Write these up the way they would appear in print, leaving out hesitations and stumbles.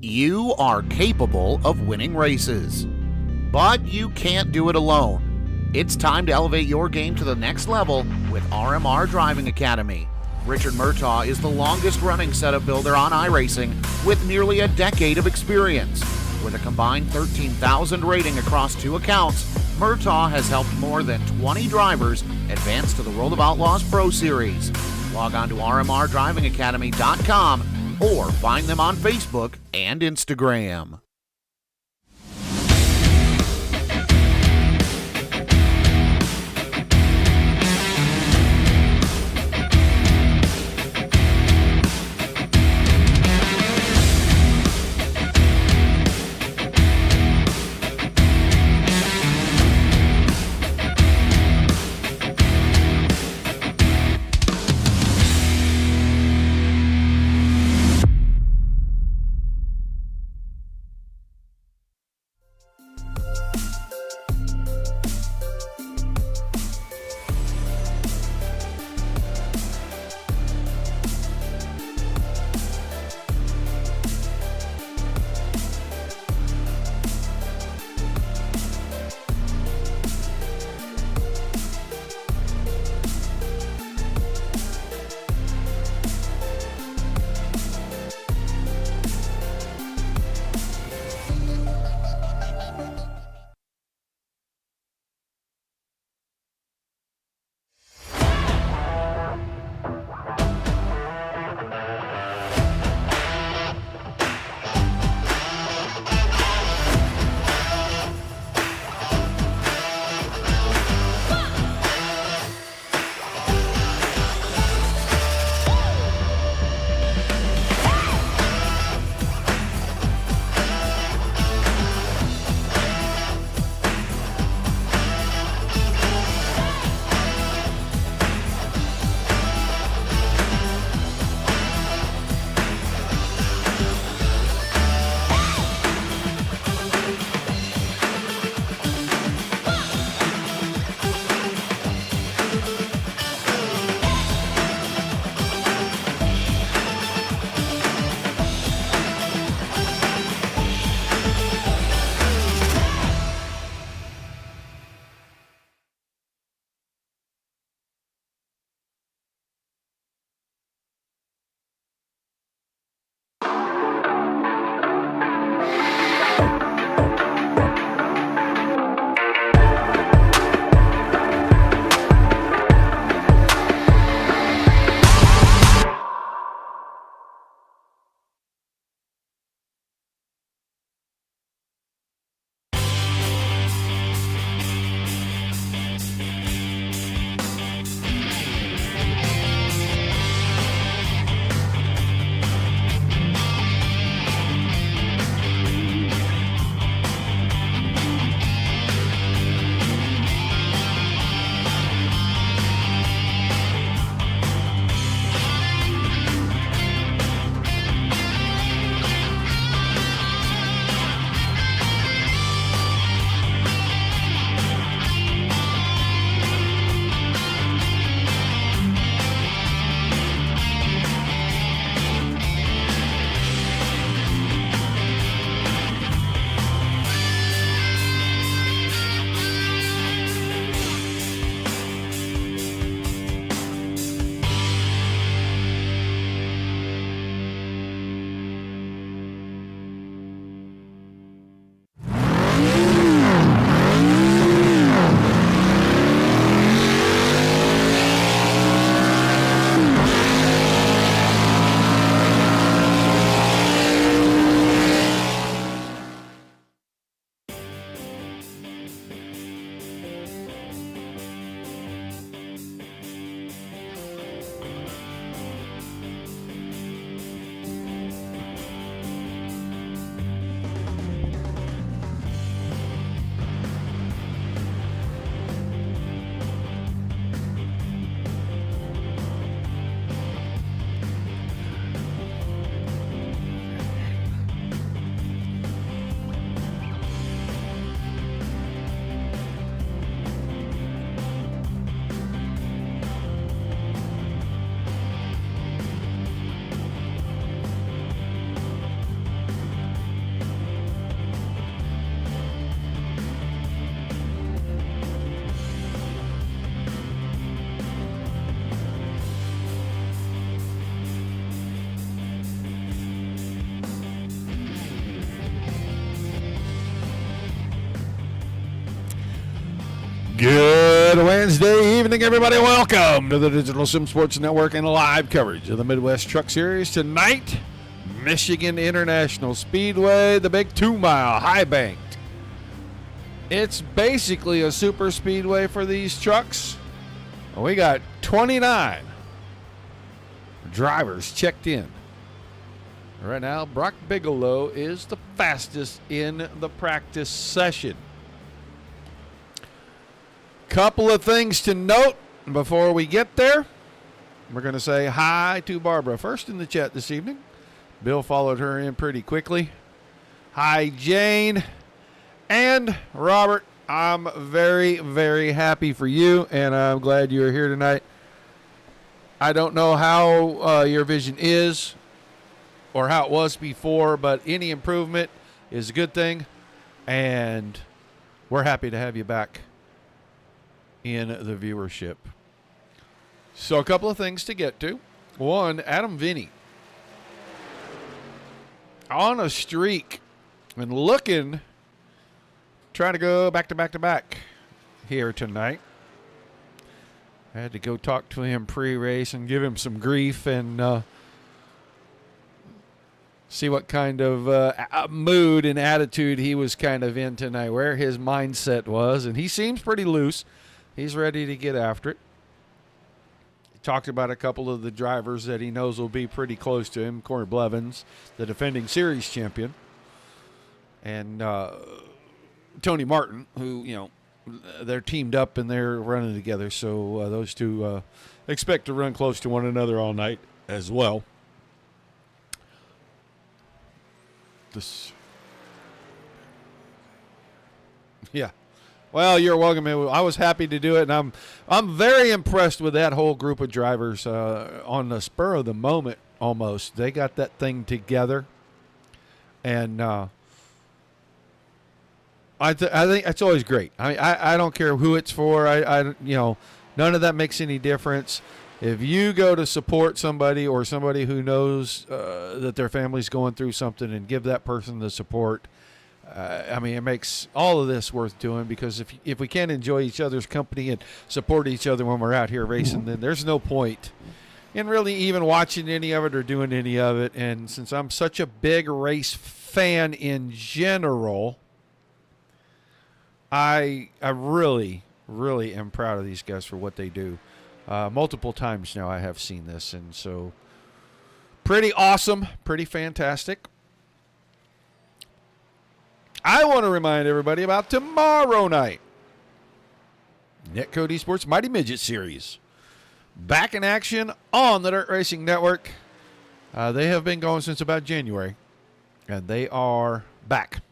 You are capable of winning races, but you can't do it alone. It's time to elevate your game to the next level with RMR Driving Academy. Richard Murtaugh is the longest-running setup builder on iRacing with nearly a decade of experience. With a combined 13,000 rating across 2 accounts, Murtaugh has helped more than 20 drivers advance to the World of Outlaws Pro Series. Log on to rmrdrivingacademy.com or find them on Facebook and Instagram. Good Wednesday evening, everybody. Welcome to the Digital Sim Sports Network and live coverage of the Midwest Truck Series. Tonight, Michigan International Speedway, the big 2-mile high banked. It's basically a super speedway for these trucks. We got 29 drivers checked in. Right now, Brock Bigelow is the fastest in the practice session. Couple of things to note before we get there. We're going to say hi to Barbara first in the chat this evening. Bill followed her in pretty quickly. Hi, Jane. And Robert, I'm very, very happy for you, and I'm glad you're here tonight. I don't know how your vision is or how it was before, but any improvement is a good thing, and we're happy to have you back in the viewership. So a couple of things to get to. One, Adam Vinny on a streak and looking, trying to go back to back here tonight. I had to go talk to him pre-race and give him some grief and see what kind of mood and attitude he was kind of in tonight, where his mindset was, and he seems pretty loose. He's ready to get after it. He talked about a couple of the drivers that he knows will be pretty close to him. Corey Blevins, the defending series champion, and Tony Martin, who, you know, they're teamed up and they're running together. So those two expect to run close to one another all night as well. Yeah. Well, you're welcome. I was happy to do it, and I'm very impressed with that whole group of drivers on the spur of the moment almost. They got that thing together, and I think that's always great. I don't care who it's for. None of that makes any difference. If you go to support somebody or somebody who knows that their family's going through something and give that person the support, it makes all of this worth doing, because if we can't enjoy each other's company and support each other when we're out here racing, then there's no point in really even watching any of it or doing any of it. And since I'm such a big race fan in general, I really, really am proud of these guys for what they do. Multiple times now I have seen this, and so pretty awesome, pretty fantastic. I want to remind everybody about tomorrow night. Netcode Esports Mighty Midget Series. Back in action on the Dirt Racing Network. They have been going since about January, and they are back.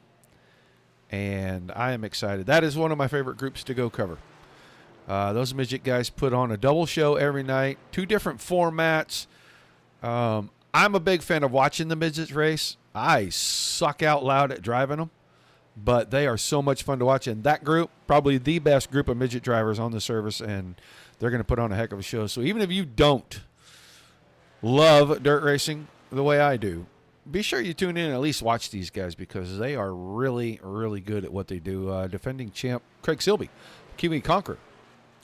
And I am excited. That is one of my favorite groups to go cover. Those midget guys put on a double show every night, 2 different formats. I'm a big fan of watching the midgets race. I suck out loud at driving them, but they are so much fun to watch. And that group, probably the best group of midget drivers on the service, and they're going to put on a heck of a show. So even if you don't love dirt racing the way I do, be sure you tune in and at least watch these guys, because they are really, really good at what they do. Defending champ Craig Silby, Kiwi Conqueror,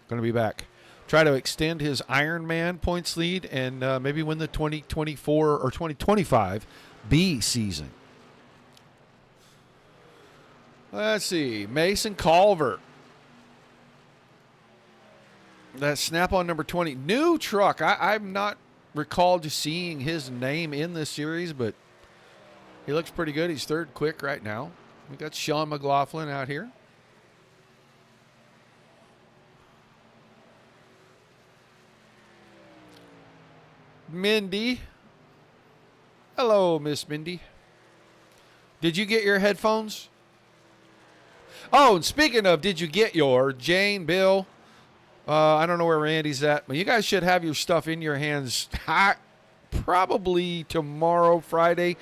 going to be back. Try to extend his Ironman points lead and maybe win the 2024 or 2025 B season. Let's see. Mason Culver. That Snap-on number 20. New truck. I'm not recalled to seeing his name in this series, but he looks pretty good. He's third quick right now. We got Sean McLaughlin out here. Mindy. Hello, Miss Mindy. Did you get your headphones? Oh, and speaking of, did you get your, Jane, Bill, I don't know where Randy's at, but you guys should have your stuff in your hands probably tomorrow, Friday,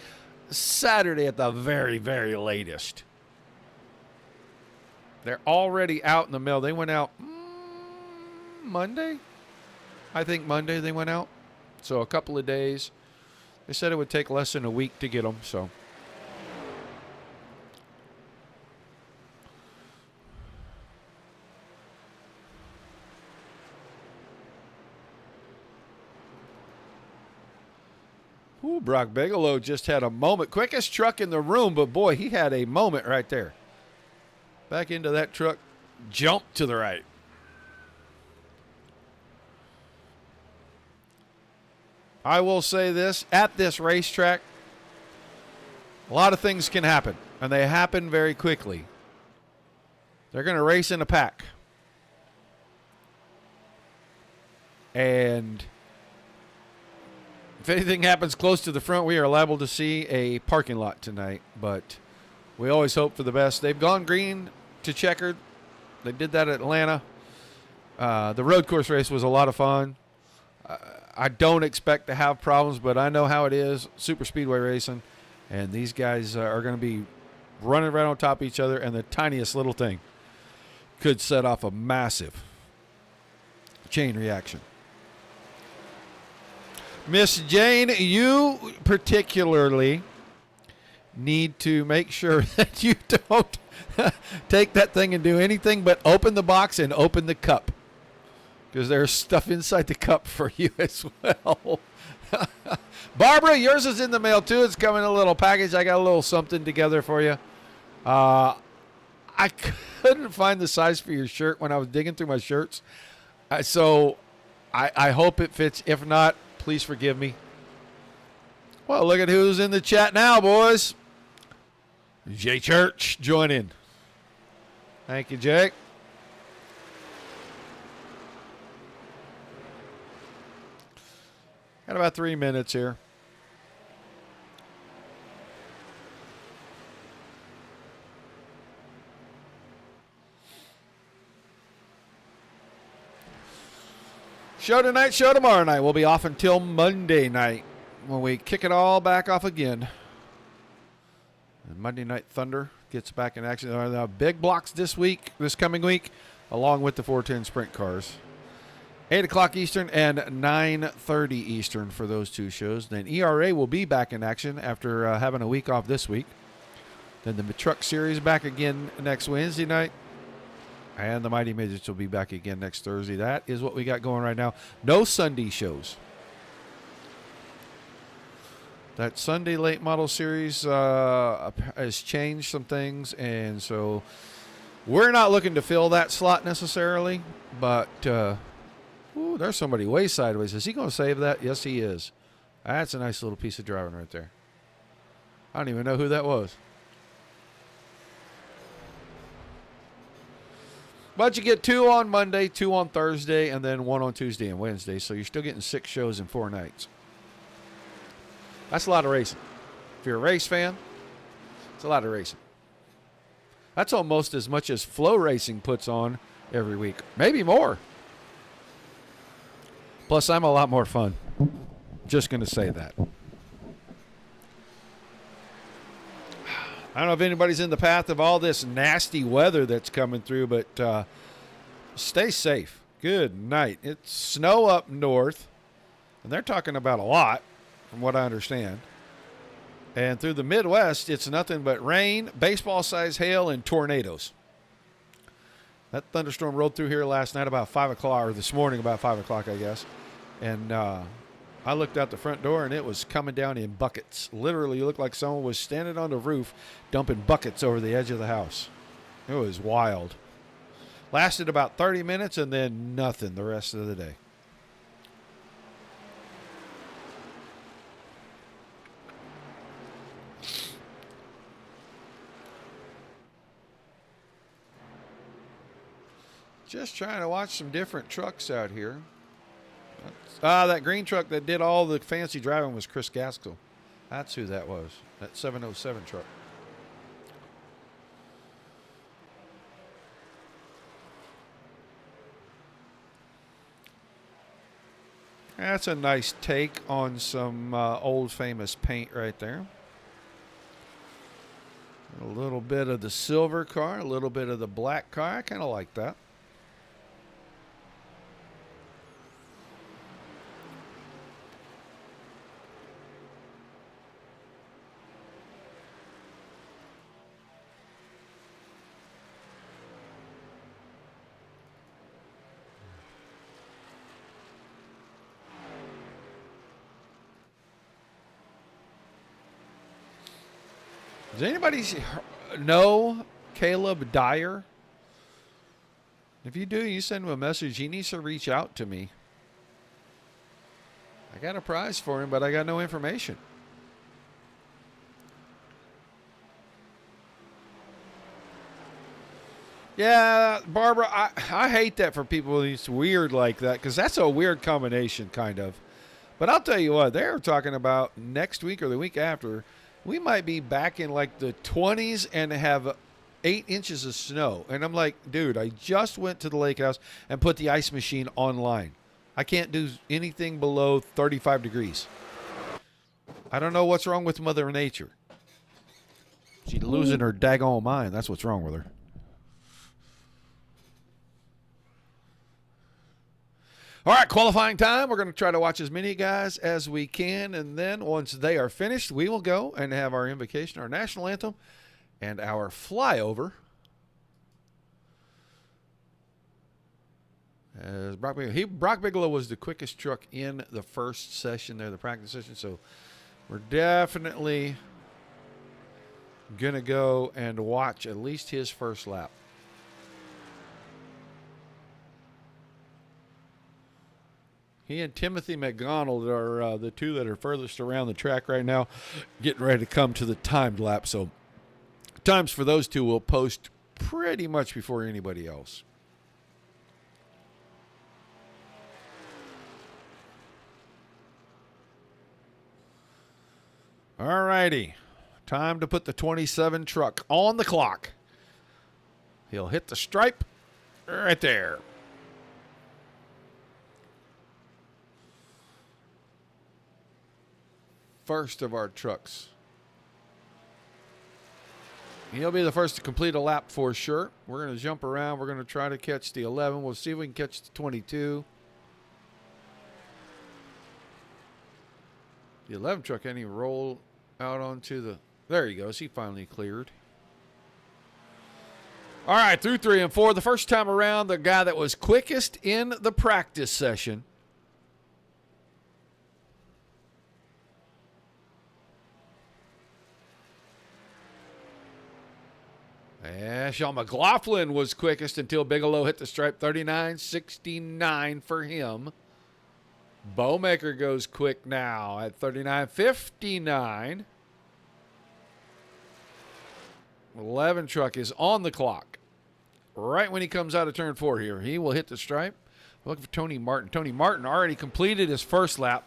Saturday at the very, very latest. They're already out in the mail. They went out Monday? I think Monday they went out. So a couple of days. They said it would take less than a week to get them, so. Ooh, Brock Bigelow just had a moment. Quickest truck in the room, but boy, he had a moment right there. Back into that truck, jump to the right. I will say this, at this racetrack, a lot of things can happen, and they happen very quickly. They're going to race in a pack. And if anything happens close to the front, we are liable to see a parking lot tonight. But we always hope for the best. They've gone green to checkered. They did that at Atlanta. The road course race was a lot of fun. I don't expect to have problems, but I know how it is, super speedway racing. And these guys are going to be running right on top of each other, and the tiniest little thing could set off a massive chain reaction. Miss Jane, you particularly need to make sure that you don't take that thing and do anything but open the box and open the cup, because there's stuff inside the cup for you as well. Barbara, yours is in the mail too. It's coming in a little package. I got a little something together for you. I couldn't find the size for your shirt when I was digging through my shirts. So I hope it fits. If not, please forgive me. Well, look at who's in the chat now, boys. Jay Church joining. Thank you, Jake. Got about 3 minutes here. Show tonight, show tomorrow night. We'll be off until Monday night when we kick it all back off again. And Monday Night Thunder gets back in action. There are big blocks this coming week, along with the 410 sprint cars. 8 o'clock Eastern and 9:30 Eastern for those two shows. Then ERA will be back in action after having a week off this week. Then the Truck Series back again next Wednesday night. And the Mighty Midgets will be back again next Thursday. That is what we got going right now. No Sunday shows. That Sunday late model series has changed some things, and so we're not looking to fill that slot necessarily, but ooh, there's somebody way sideways. Is he going to save that? Yes, he is. That's a nice little piece of driving right there. I don't even know who that was. But you get 2 on Monday, 2 on Thursday, and then 1 on Tuesday and Wednesday. So you're still getting 6 shows in 4 nights. That's a lot of racing. If you're a race fan, it's a lot of racing. That's almost as much as Flow Racing puts on every week. Maybe more. Plus, I'm a lot more fun. Just going to say that. I don't know if anybody's in the path of all this nasty weather that's coming through, but stay safe. Good night. It's snow up north, and they're talking about a lot, from what I understand. And through the Midwest, it's nothing but rain, baseball-sized hail, and tornadoes. That thunderstorm rolled through here last night about 5 o'clock, or this morning about 5 o'clock, I guess. And I looked out the front door, and it was coming down in buckets. Literally, it looked like someone was standing on the roof dumping buckets over the edge of the house. It was wild. Lasted about 30 minutes, and then nothing the rest of the day. Just trying to watch some different trucks out here. That green truck that did all the fancy driving was Chris Gaskell. That's who that was. That 707 truck. That's a nice take on some old famous paint right there. A little bit of the silver car, a little bit of the black car. I kind of like that. Does anybody know Caleb Dyer? If you do, you send him a message. He needs to reach out to me. I got a prize for him, but I got no information. Yeah, Barbara, I hate that for people. It's weird like that because that's a weird combination, kind of. But I'll tell you what, they're talking about next week or the week after, we might be back in like the 20s and have 8 inches of snow. And I'm like, dude, I just went to the lake house and put the ice machine online. I can't do anything below 35 degrees. I don't know what's wrong with Mother Nature. She's losing her daggone mind. That's what's wrong with her. All right, qualifying time. We're going to try to watch as many guys as we can, and then once they are finished, we will go and have our invocation, our national anthem, and our flyover. As Brock Bigelow was the quickest truck in the first session there, the practice session, so we're definitely going to go and watch at least his first lap. He and Timothy McDonald are the two that are furthest around the track right now, getting ready to come to the timed lap. So times for those two will post pretty much before anybody else. All righty. Time to put the 27 truck on the clock. He'll hit the stripe right there. First of our trucks. He'll be the first to complete a lap for sure. We're going to jump around. We're going to try to catch the 11. We'll see if we can catch the 22. The 11 truck and he roll out onto the... There he goes. He finally cleared. All right, through 3 and 4. The first time around, the guy that was quickest in the practice session. Yeah, Sean McLaughlin was quickest until Bigelow hit the stripe. 39.69 for him. Bowmaker goes quick now at 39.59. 11 truck is on the clock. Right when he comes out of turn 4 here, he will hit the stripe. Looking for Tony Martin. Tony Martin already completed his first lap.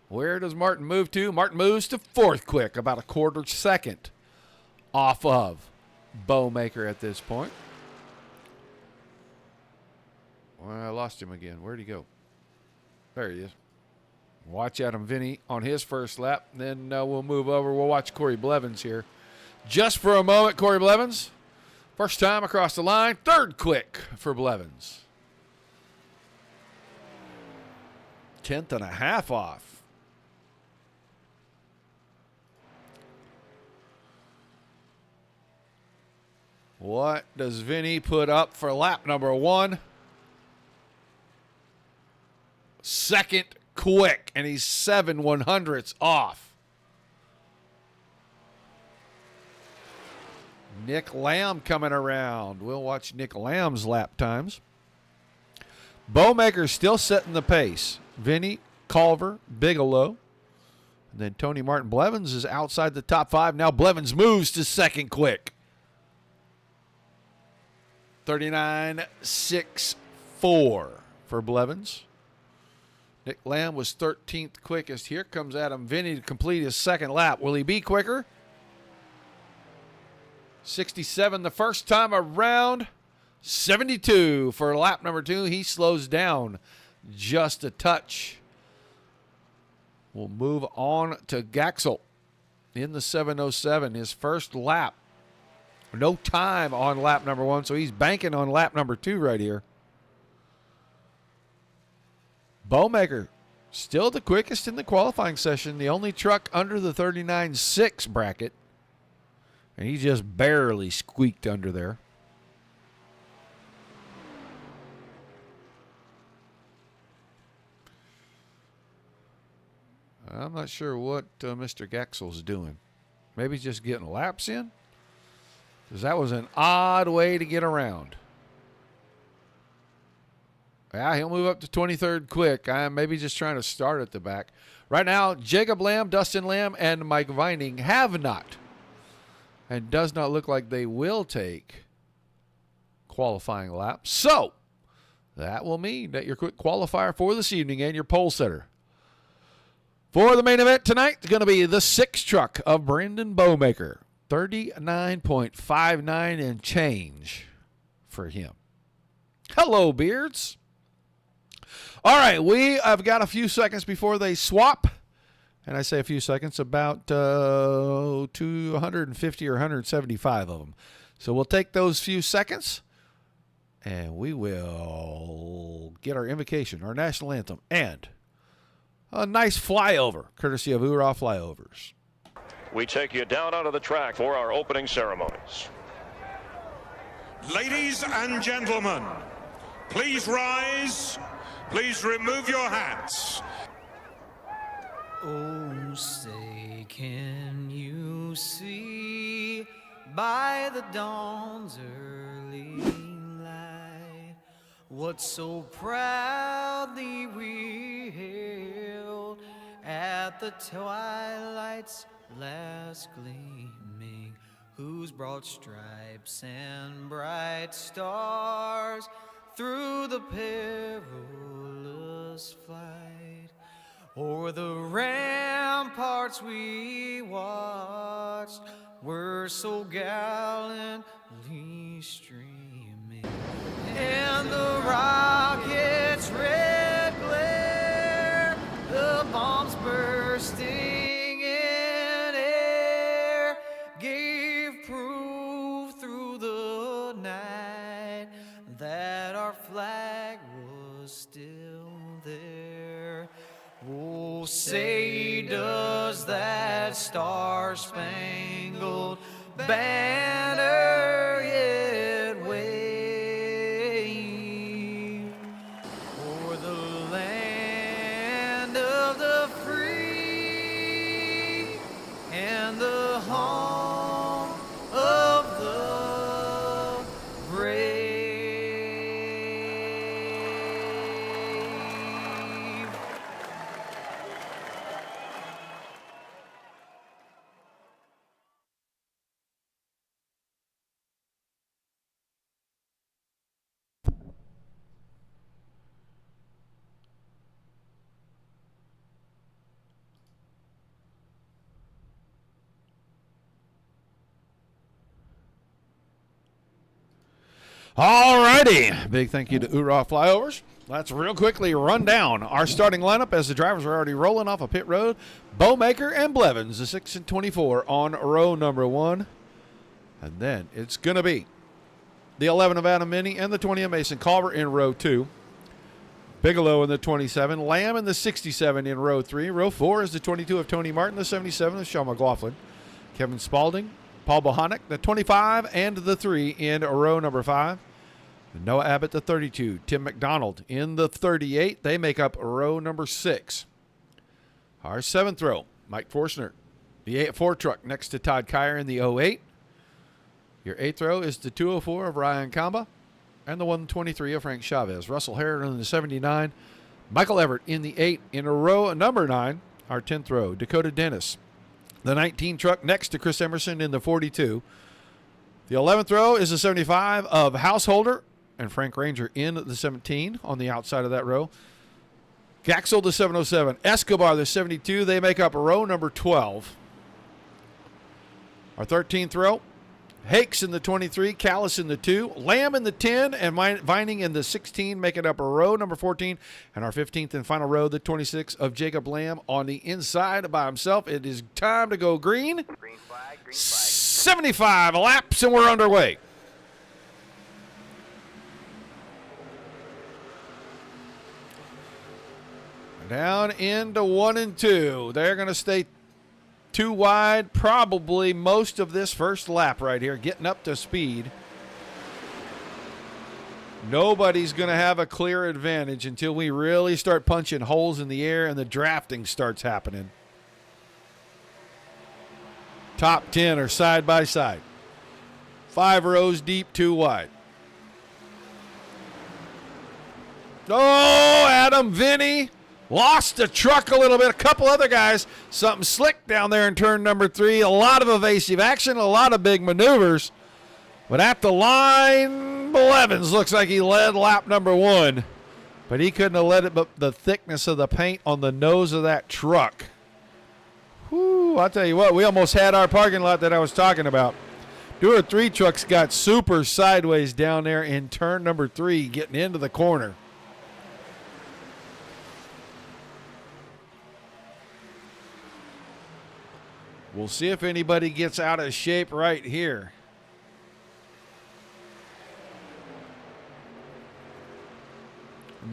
Where does Martin move to? Martin moves to 4th quick, about a quarter second off of Bowmaker at this point. Well, I lost him again. Where'd he go? There he is. Watch Adam Vinny on his first lap. Then we'll move over. We'll watch Corey Blevins here. Just for a moment, Corey Blevins. First time across the line. 3rd quick for Blevins. 10th and a half off. What does Vinny put up for lap number 1? 2nd quick, and he's 7/100ths off. Nick Lamb coming around. We'll watch Nick Lamb's lap times. Bowmaker's still setting the pace. Vinny, Culver, Bigelow. And then Tony Martin Blevins is outside the top 5. Now Blevins moves to 2nd quick. 39.64 for Blevins. Nick Lamb was 13th quickest. Here comes Adam Vinny to complete his 2nd lap. Will he be quicker? 67 the first time around. 72 for lap number 2. He slows down just a touch. We'll move on to Gaxel in the 7:07. His first lap. No time on lap number 1, so he's banking on lap number 2 right here. Bowmaker, still the quickest in the qualifying session. The only truck under the 39.6 bracket. And he just barely squeaked under there. I'm not sure what Mr. Gaxel's doing. Maybe he's just getting laps in, because that was an odd way to get around. Yeah, he'll move up to 23rd quick. I'm maybe just trying to start at the back. Right now, Jacob Lamb, Dustin Lamb, and Mike Vining have not, and does not look like they will take qualifying laps. So that will mean that your quick qualifier for this evening and your pole setter for the main event tonight is going to be the 6 truck of Brendan Bowmaker. 39.59 and change for him. Hello, Beards. All right, we have got a few seconds before they swap. And I say a few seconds, about 250 or 175 of them. So we'll take those few seconds, and we will get our invocation, our national anthem, and a nice flyover, courtesy of Hoorah Flyovers. We take you down onto the track for our opening ceremonies. Ladies and gentlemen, please rise. Please remove your hats. Oh, say, can you see by the dawn's early light what so proudly we hailed at the twilight's last gleaming, whose broad stripes and bright stars through the perilous flight o'er the ramparts we watched were so gallantly streaming, and the rockets' red glare, the bombs bursting in air, gave proof through the night that our flag was still there. Oh, say does that star-spangled banner yet wave o'er the land of the free and the home of the brave. All righty. Big thank you to Hoorah Flyovers. Let's real quickly run down our starting lineup as the drivers are already rolling off a pit road. Bowmaker and Blevins, the 6 and 24 on row number 1. And then it's going to be the 11 of Adam Minnie and the 20 of Mason Culver in row 2. Bigelow in the 27. Lamb in the 67 in row 3. Row 4 is the 22 of Tony Martin, the 77 of Sean McLaughlin. Kevin Spalding, Paul Bohanec, the 25 and the 3 in row number 5. Noah Abbott, the 32. Tim McDonald in the 38. They make up row number 6. Our 7th row, Mike Forstner, the 4 truck next to Todd Kyer in the 08. Your 8th row is the 204 of Ryan Kamba and the 123 of Frank Chavez. Russell Harron in the 79. Michael Everett in the 8. In a row number 9, our 10th row, Dakota Dennis, the 19 truck next to Chris Emerson in the 42. The 11th row is the 75 of Householder and Frank Ranger in the 17 on the outside of that row. Gaxel, the 707. Escobar, the 72. They make up row number 12. Our 13th row, Hakes in the 23, Callis in the 2, Lamb in the 10, and Vining in the 16, making up row number 14. And our 15th and final row, the 26 of Jacob Lamb on the inside by himself. It is time to go green. Green flag, green flag. 75 laps, and we're underway. Down into 1 and 2. They're going to stay 2 wide probably most of this first lap right here, getting up to speed. Nobody's going to have a clear advantage until we really start punching holes in the air and the drafting starts happening. top 10 are side by side. 5 rows deep, 2 wide. Oh, Adam Vinny lost the truck a little bit. A couple other guys, something slick down there in turn number 3. A lot of evasive action, a lot of big maneuvers. But at the line, Blevins looks like he led lap number 1. But he couldn't have let it, but the thickness of the paint on the nose of that truck. Whew, I'll tell you what, we almost had our parking lot that I was talking about. 2 or 3 trucks got super sideways down there in turn number 3, getting into the corner. We'll see if anybody gets out of shape right here.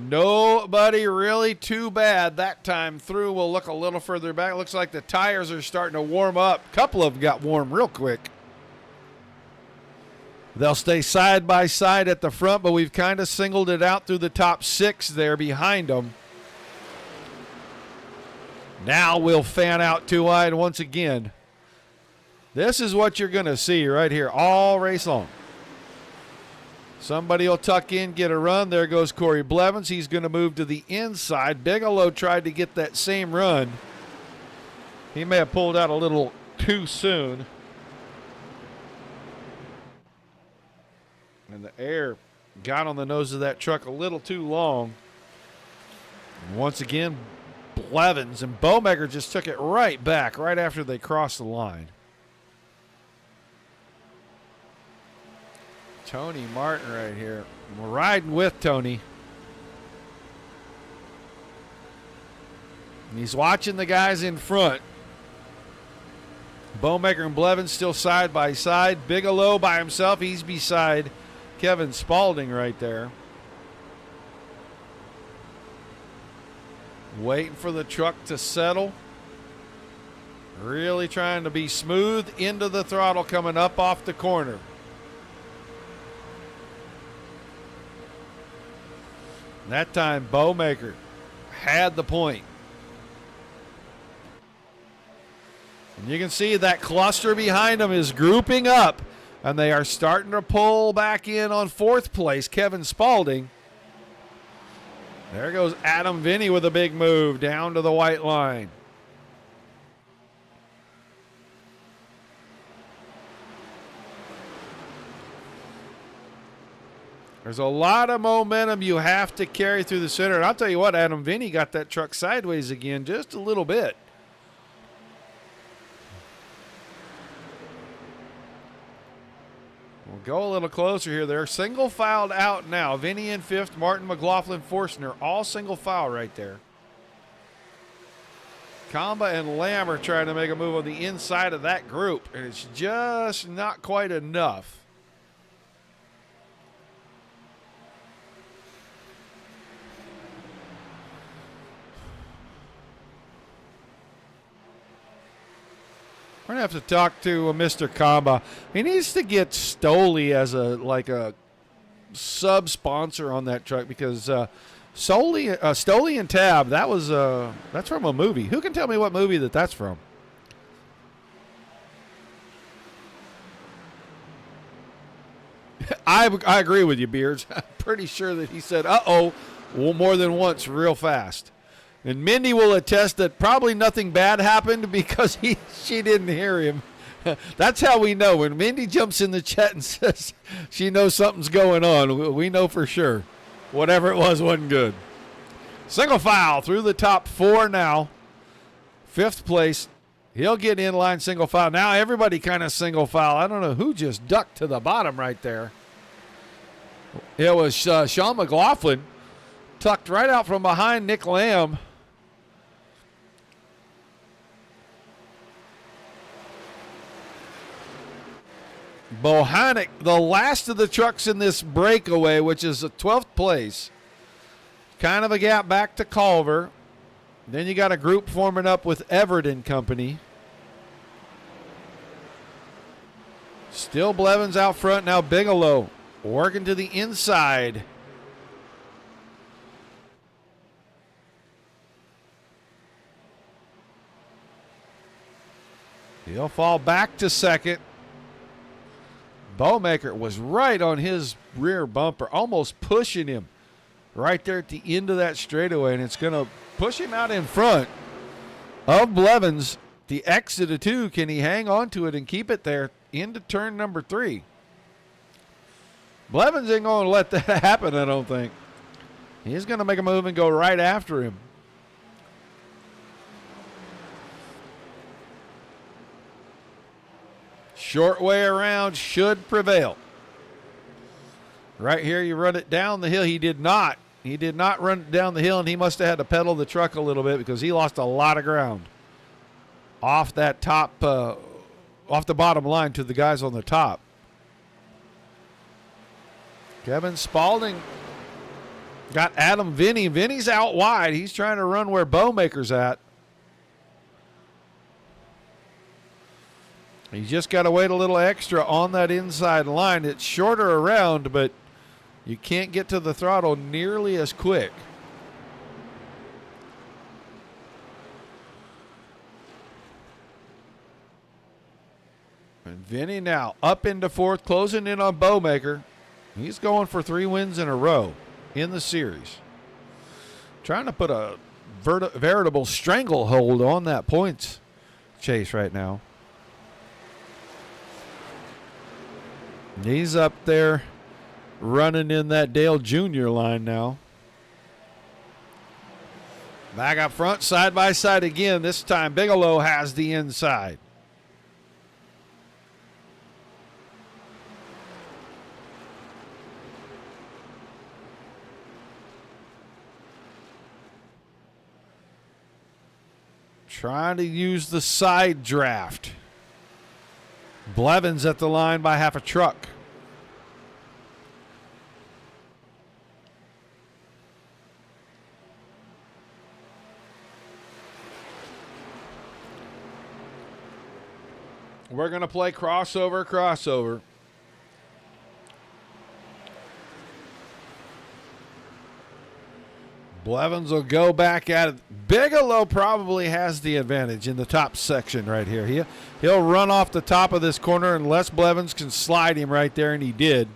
Nobody really too bad that time through. We'll look a little further back. Looks like the tires are starting to warm up. A couple of them got warm real quick. They'll stay side by side at the front, but we've kind of singled it out through the top 6 there behind them. Now we'll fan out 2 wide once again. This is what you're going to see right here all race long. Somebody will tuck in, get a run. There goes Corey Blevins. He's going to move to the inside. Bigelow tried to get that same run. He may have pulled out a little too soon. And the air got on the nose of that truck a little too long. And once again, Blevins and Bowmaker just took it right back right after they crossed the line. Tony Martin right here. We're riding with Tony. And he's watching the guys in front. Bowmaker and Blevins still side by side. Bigelow by himself. He's beside Kevin Spaulding right there. Waiting for the truck to settle. Really trying to be smooth into the throttle coming up off the corner. That time, Bowmaker had the point. And you can see that cluster behind them is grouping up, and they are starting to pull back in on 4th place, Kevin Spaulding. There goes Adam Vinny with a big move down to the white line. There's a lot of momentum you have to carry through the center. And I'll tell you what, Adam Vinny got that truck sideways again just a little bit. We'll go a little closer here. They're single filed out now. Vinny in 5th, Martin, McLaughlin, Forstner, all single file right there. Kamba and Lamb are trying to make a move on the inside of that group, and it's just not quite enough. We're going to have to talk to Mr. Kamba. He needs to get Stoley as a sub-sponsor on that truck because Stoley and Tab, that's from a movie. Who can tell me what movie that's from? I agree with you, Beards. I'm pretty sure that he said, uh-oh, more than once real fast. And Mindy will attest that probably nothing bad happened because she didn't hear him. That's how we know. When Mindy jumps in the chat and says she knows something's going on, we know for sure. Whatever it was wasn't good. Single file through the top 4 now. 5th place. He'll get in line single file. Now everybody kind of single file. I don't know who just ducked to the bottom right there. It was Sean McLaughlin. Tucked right out from behind Nick Lamb. Bohanec, the last of the trucks in this breakaway, which is a 12th place. Kind of a gap back to Culver. Then you got a group forming up with Everett and Company. Still Blevins out front. Now Bigelow working to the inside. He'll fall back to second. Bowmaker was right on his rear bumper, almost pushing him right there at the end of that straightaway, and it's going to push him out in front of Blevins. The exit of 2, can he hang on to it and keep it there into turn number 3? Blevins ain't going to let that happen, I don't think. He's going to make a move and go right after him. Short way around should prevail. Right here, you run it down the hill. He did not. He did not run it down the hill, and he must have had to pedal the truck a little bit because he lost a lot of ground off that top, off the bottom line to the guys on the top. Kevin Spaulding got Adam Vinny. Vinny's out wide. He's trying to run where Bowmaker's at. He's just got to wait a little extra on that inside line. It's shorter around, but you can't get to the throttle nearly as quick. And Vinny now up into 4th, closing in on Bowmaker. He's going for 3 wins in a row in the series. Trying to put a veritable stranglehold on that points chase right now. And he's up there running in that Dale Jr. line now. Back up front, side by side again. This time Bigelow has the inside. Trying to use the side draft. Blevins at the line by half a truck. We're going to play crossover. Blevins will go back at it. Bigelow probably has the advantage in the top section right here. He'll run off the top of this corner unless Blevins can slide him right there, and he did.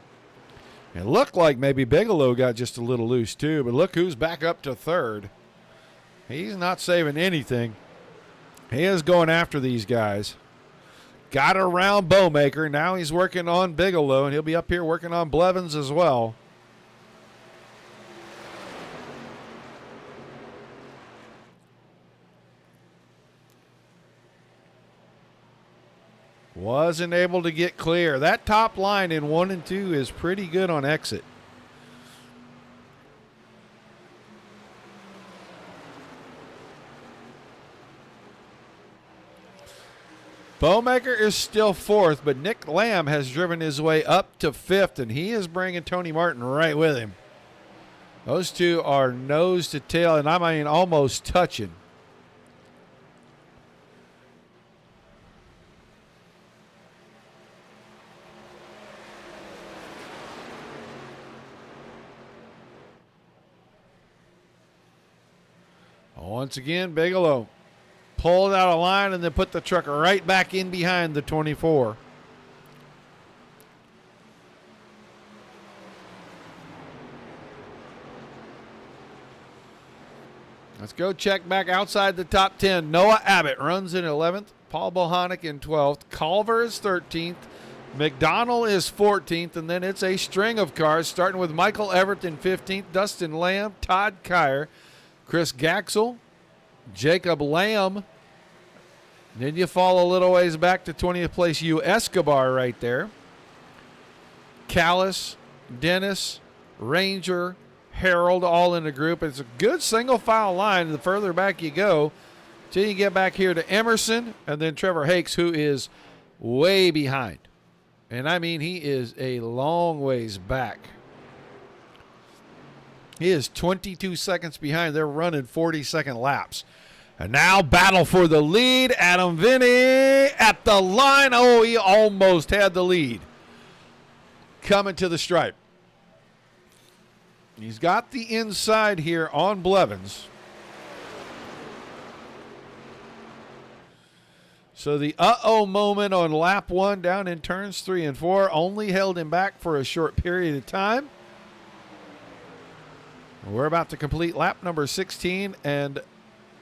It looked like maybe Bigelow got just a little loose too, but look who's back up to 3rd. He's not saving anything. He is going after these guys. Got around Bowmaker. Now he's working on Bigelow, and he'll be up here working on Blevins as well. Wasn't able to get clear. That top line in 1 and 2 is pretty good on exit. Bowmaker is still 4th, but Nick Lamb has driven his way up to 5th, and he is bringing Tony Martin right with him. Those two are nose to tail, and I mean almost touching. Once again, Bigelow pulled out a line and then put the truck right back in behind the 24. Let's go check back outside the top 10. Noah Abbott runs in 11th. Paul Bohanic in 12th. Culver is 13th. McDonald is 14th. And then it's a string of cars starting with Michael Everett in 15th. Dustin Lamb, Todd Kyer, Chris Gaxel, Jacob Lamb. Then you fall a little ways back to 20th place, U. Escobar right there. Callis, Dennis, Ranger, Harold all in the group. It's a good single file line the further back you go till you get back here to Emerson and then Trevor Hakes, who is way behind. And I mean, he is a long ways back. He is 22 seconds behind. They're running 40-second laps. And now battle for the lead. Adam Vinny at the line. Oh, he almost had the lead. Coming to the stripe. He's got the inside here on Blevins. So the uh-oh moment on lap 1 down in turns 3 and 4 only held him back for a short period of time. We're about to complete lap number 16, and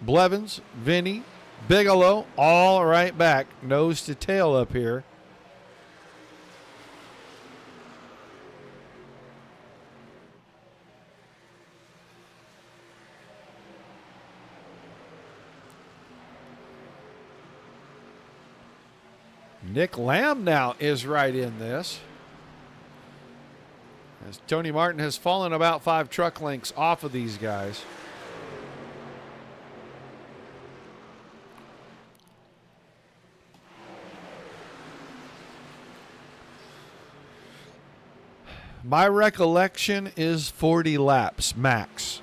Blevins, Vinny, Bigelow, all right back, nose to tail up here. Nick Lamb now is right in this, as Tony Martin has fallen about 5 truck lengths off of these guys. My recollection is 40 laps max.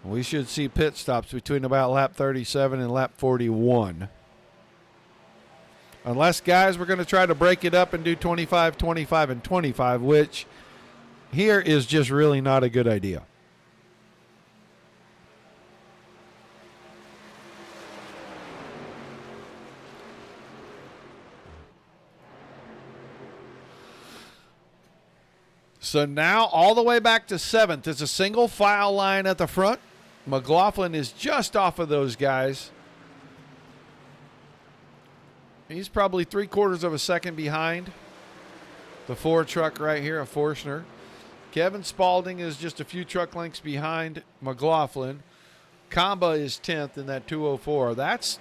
We should see pit stops between about lap 37 and lap 41. Unless, guys, we're going to try to break it up and do 25, 25, and 25, which here is just really not a good idea. So now all the way back to 7th. It's a single file line at the front. McLaughlin is just off of those guys. He's probably 3/4 of a second behind the 4 truck right here, a Forstner. Kevin Spaulding is just a few truck lengths behind McLaughlin. Kamba is 10th in that 204. That's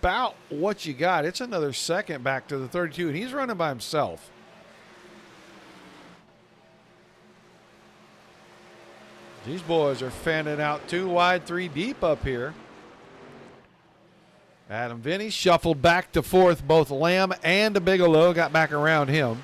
about what you got. It's another second back to the 32, and he's running by himself. These boys are fanning out 2 wide, 3 deep up here. Adam Vinny shuffled back to 4th. Both Lamb and Bigelow got back around him.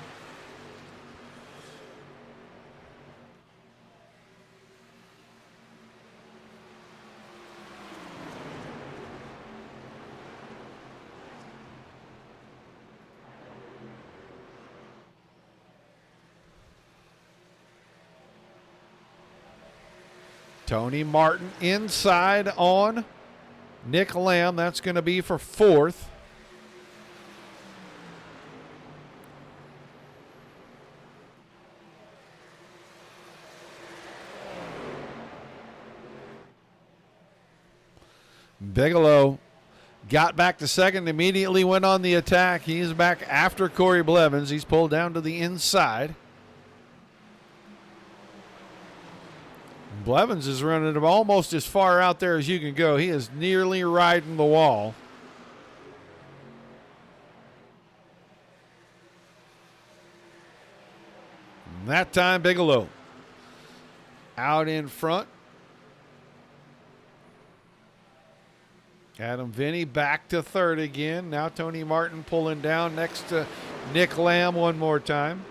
Tony Martin inside on Nick Lamb. That's going to be for 4th. Bigelow got back to 2nd, immediately went on the attack. He's back after Corey Blevins. He's pulled down to the inside. Blevins is running him almost as far out there as you can go. He is nearly riding the wall. And that time, Bigelow out in front. Adam Vinny back to 3rd again. Now Tony Martin pulling down next to Nick Lamb one more time.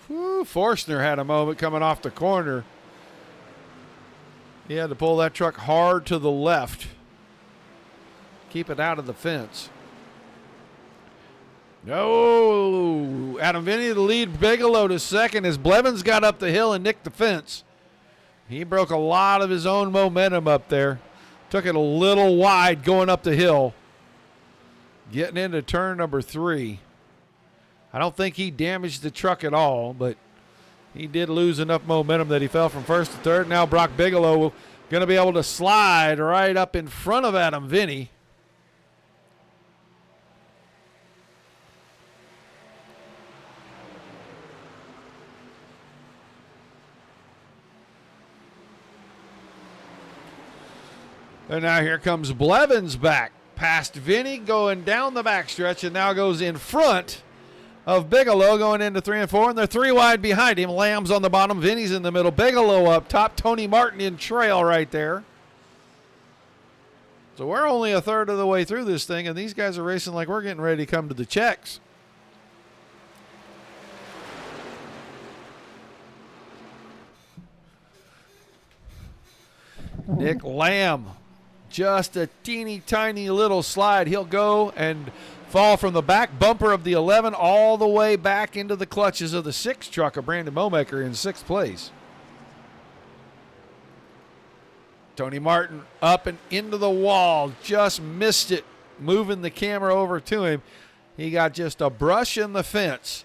Whew, Forstner had a moment coming off the corner. He had to pull that truck hard to the left. Keep it out of the fence. No. Adam Vinny to lead, Bigelow to 2nd as Blevins got up the hill and nicked the fence. He broke a lot of his own momentum up there. Took it a little wide going up the hill. Getting into turn number 3. I don't think he damaged the truck at all, but he did lose enough momentum that he fell from 1st to 3rd. Now Brock Bigelow going to be able to slide right up in front of Adam Vinny. And now here comes Blevins back past Vinny, going down the backstretch, and now goes in front of Bigelow going into 3 and 4, and they're 3 wide behind him. Lamb's on the bottom, Vinny's in the middle, Bigelow up top, Tony Martin in trail right there. So we're only a third of the way through this thing, and these guys are racing like we're getting ready to come to the checks. Nick Lamb, just a teeny tiny little slide. He'll go and fall from the back bumper of the 11 all the way back into the clutches of the 6 truck of Brandon Momaker in 6th place. Tony Martin up and into the wall, just missed it, moving the camera over to him. He got just a brush in the fence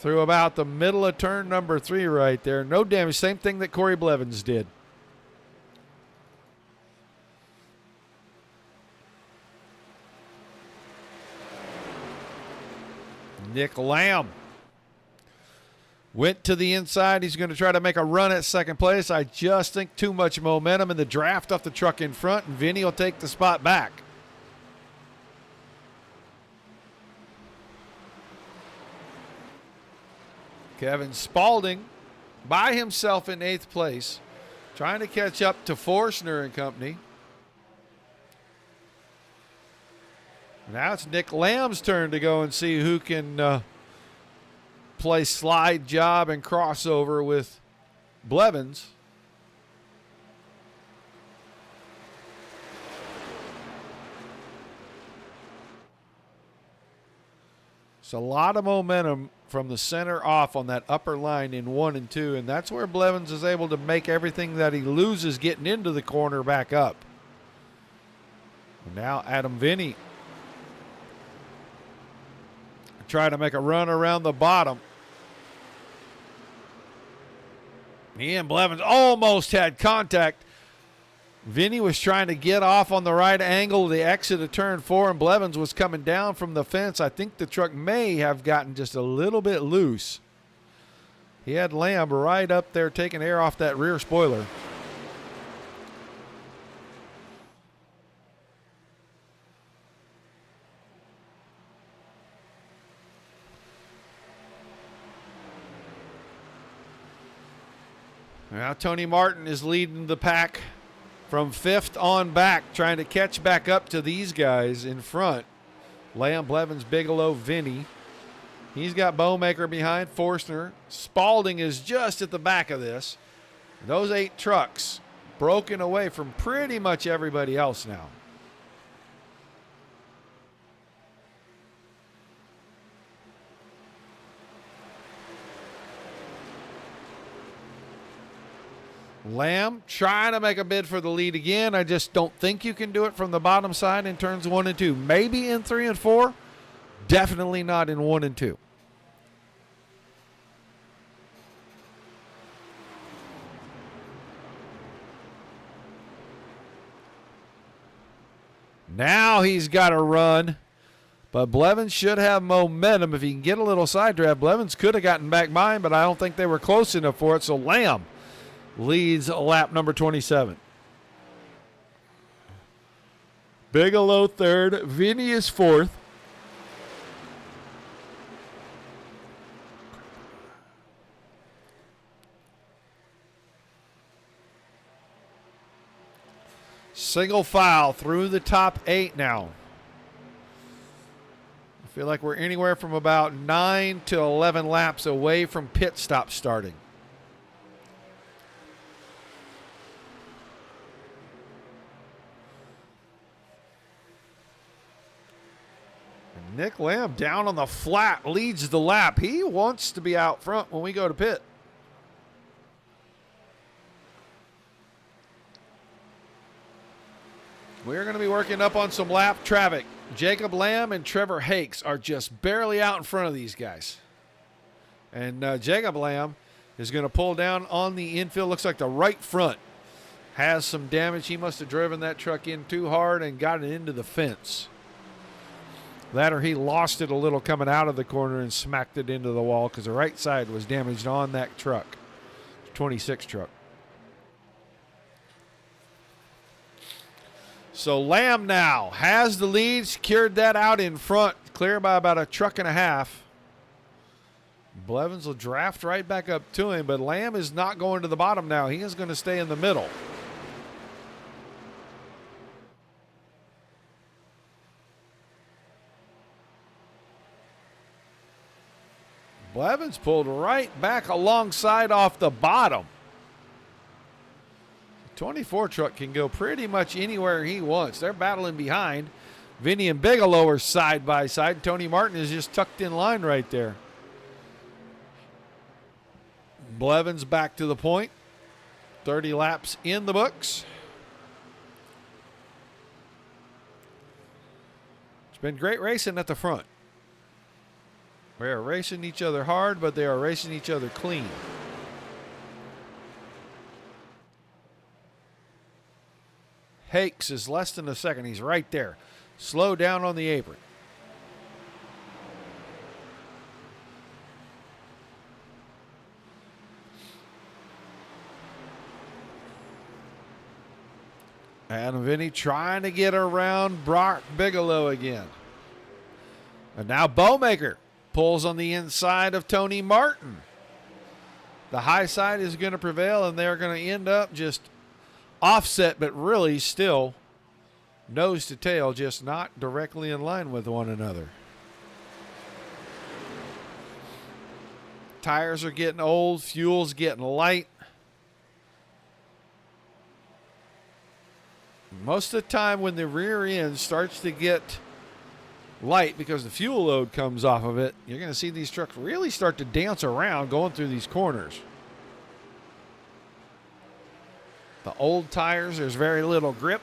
through about the middle of turn number 3 right there. No damage, same thing that Corey Blevins did. Nick Lamb went to the inside. He's going to try to make a run at 2nd place. I just think too much momentum in the draft off the truck in front, and Vinny will take the spot back. Kevin Spaulding by himself in 8th place, trying to catch up to Forstner and company. Now it's Nick Lamb's turn to go and see who can play slide job and crossover with Blevins. It's a lot of momentum from the center off on that upper line in 1 and 2, and that's where Blevins is able to make everything that he loses getting into the corner back up. And now Adam Vinny try to make a run around the bottom. He and Blevins almost had contact. Vinny was trying to get off on the right angle of the exit of turn 4, and Blevins was coming down from the fence. I think the truck may have gotten just a little bit loose. He had Lamb right up there taking air off that rear spoiler. Now Tony Martin is leading the pack from 5th on back, trying to catch back up to these guys in front. Lamb, Blevins, Bigelow, Vinny. He's got Bowmaker behind, Forstner. Spaulding is just at the back of this. Those 8 trucks broken away from pretty much everybody else now. Lamb trying to make a bid for the lead again. I just don't think you can do it from the bottom side in turns 1 and 2. Maybe in 3 and 4. Definitely not in 1 and 2. Now he's got to run. But Blevins should have momentum. If he can get a little side draft, Blevins could have gotten back by him, but I don't think they were close enough for it. So Lamb leads lap number 27. Bigelow 3rd. Vinny is 4th. Single file through the top 8 now. I feel like we're anywhere from about 9 to 11 laps away from pit stop starting. Nick Lamb down on the flat leads the lap. He wants to be out front when we go to pit. We're going to be working up on some lap traffic. Jacob Lamb and Trevor Hakes are just barely out in front of these guys. And Jacob Lamb is going to pull down on the infield. Looks like the right front has some damage. He must have driven that truck in too hard and got it into the fence. That or he lost it a little coming out of the corner and smacked it into the wall because the right side was damaged on that truck. 26 truck. So Lamb now has the lead, secured that out in front, clear by about a truck and a half. Blevins will draft right back up to him, but Lamb is not going to the bottom now. He is going to stay in the middle. Blevins pulled right back alongside off the bottom. 24 truck can go pretty much anywhere he wants. They're battling behind. Vinny and Bigelow are side by side. Tony Martin is just tucked in line right there. Blevins back to the point. 30 laps in the books. It's been great racing at the front. We are racing each other hard, but they are racing each other clean. Hakes is less than a second. He's right there. Slow down on the apron. Adam Vinny trying to get around Brock Bigelow again. And now Bowmaker pulls on the inside of Tony Martin. The high side is going to prevail, and they're going to end up just offset, but really still nose to tail, just not directly in line with one another. Tires are getting old, fuel's getting light. Most of the time when the rear end starts to get light because the fuel load comes off of it, you're going to see these trucks really start to dance around going through these corners. The old tires, there's very little grip.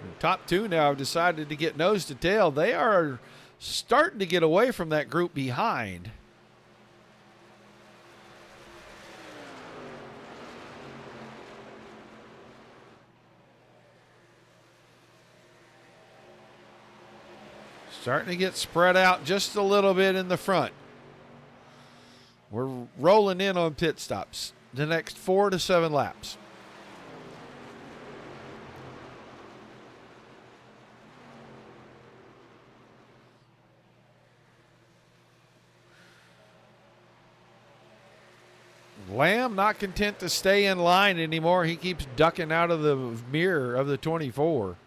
The top two now have decided to get nose to tail. They are starting to get away from that group behind. Starting to get spread out just a little bit in the front. We're rolling in on pit stops. The next 4 to 7 laps. Lamb not content to stay in line anymore. He keeps ducking out of the mirror of the 24.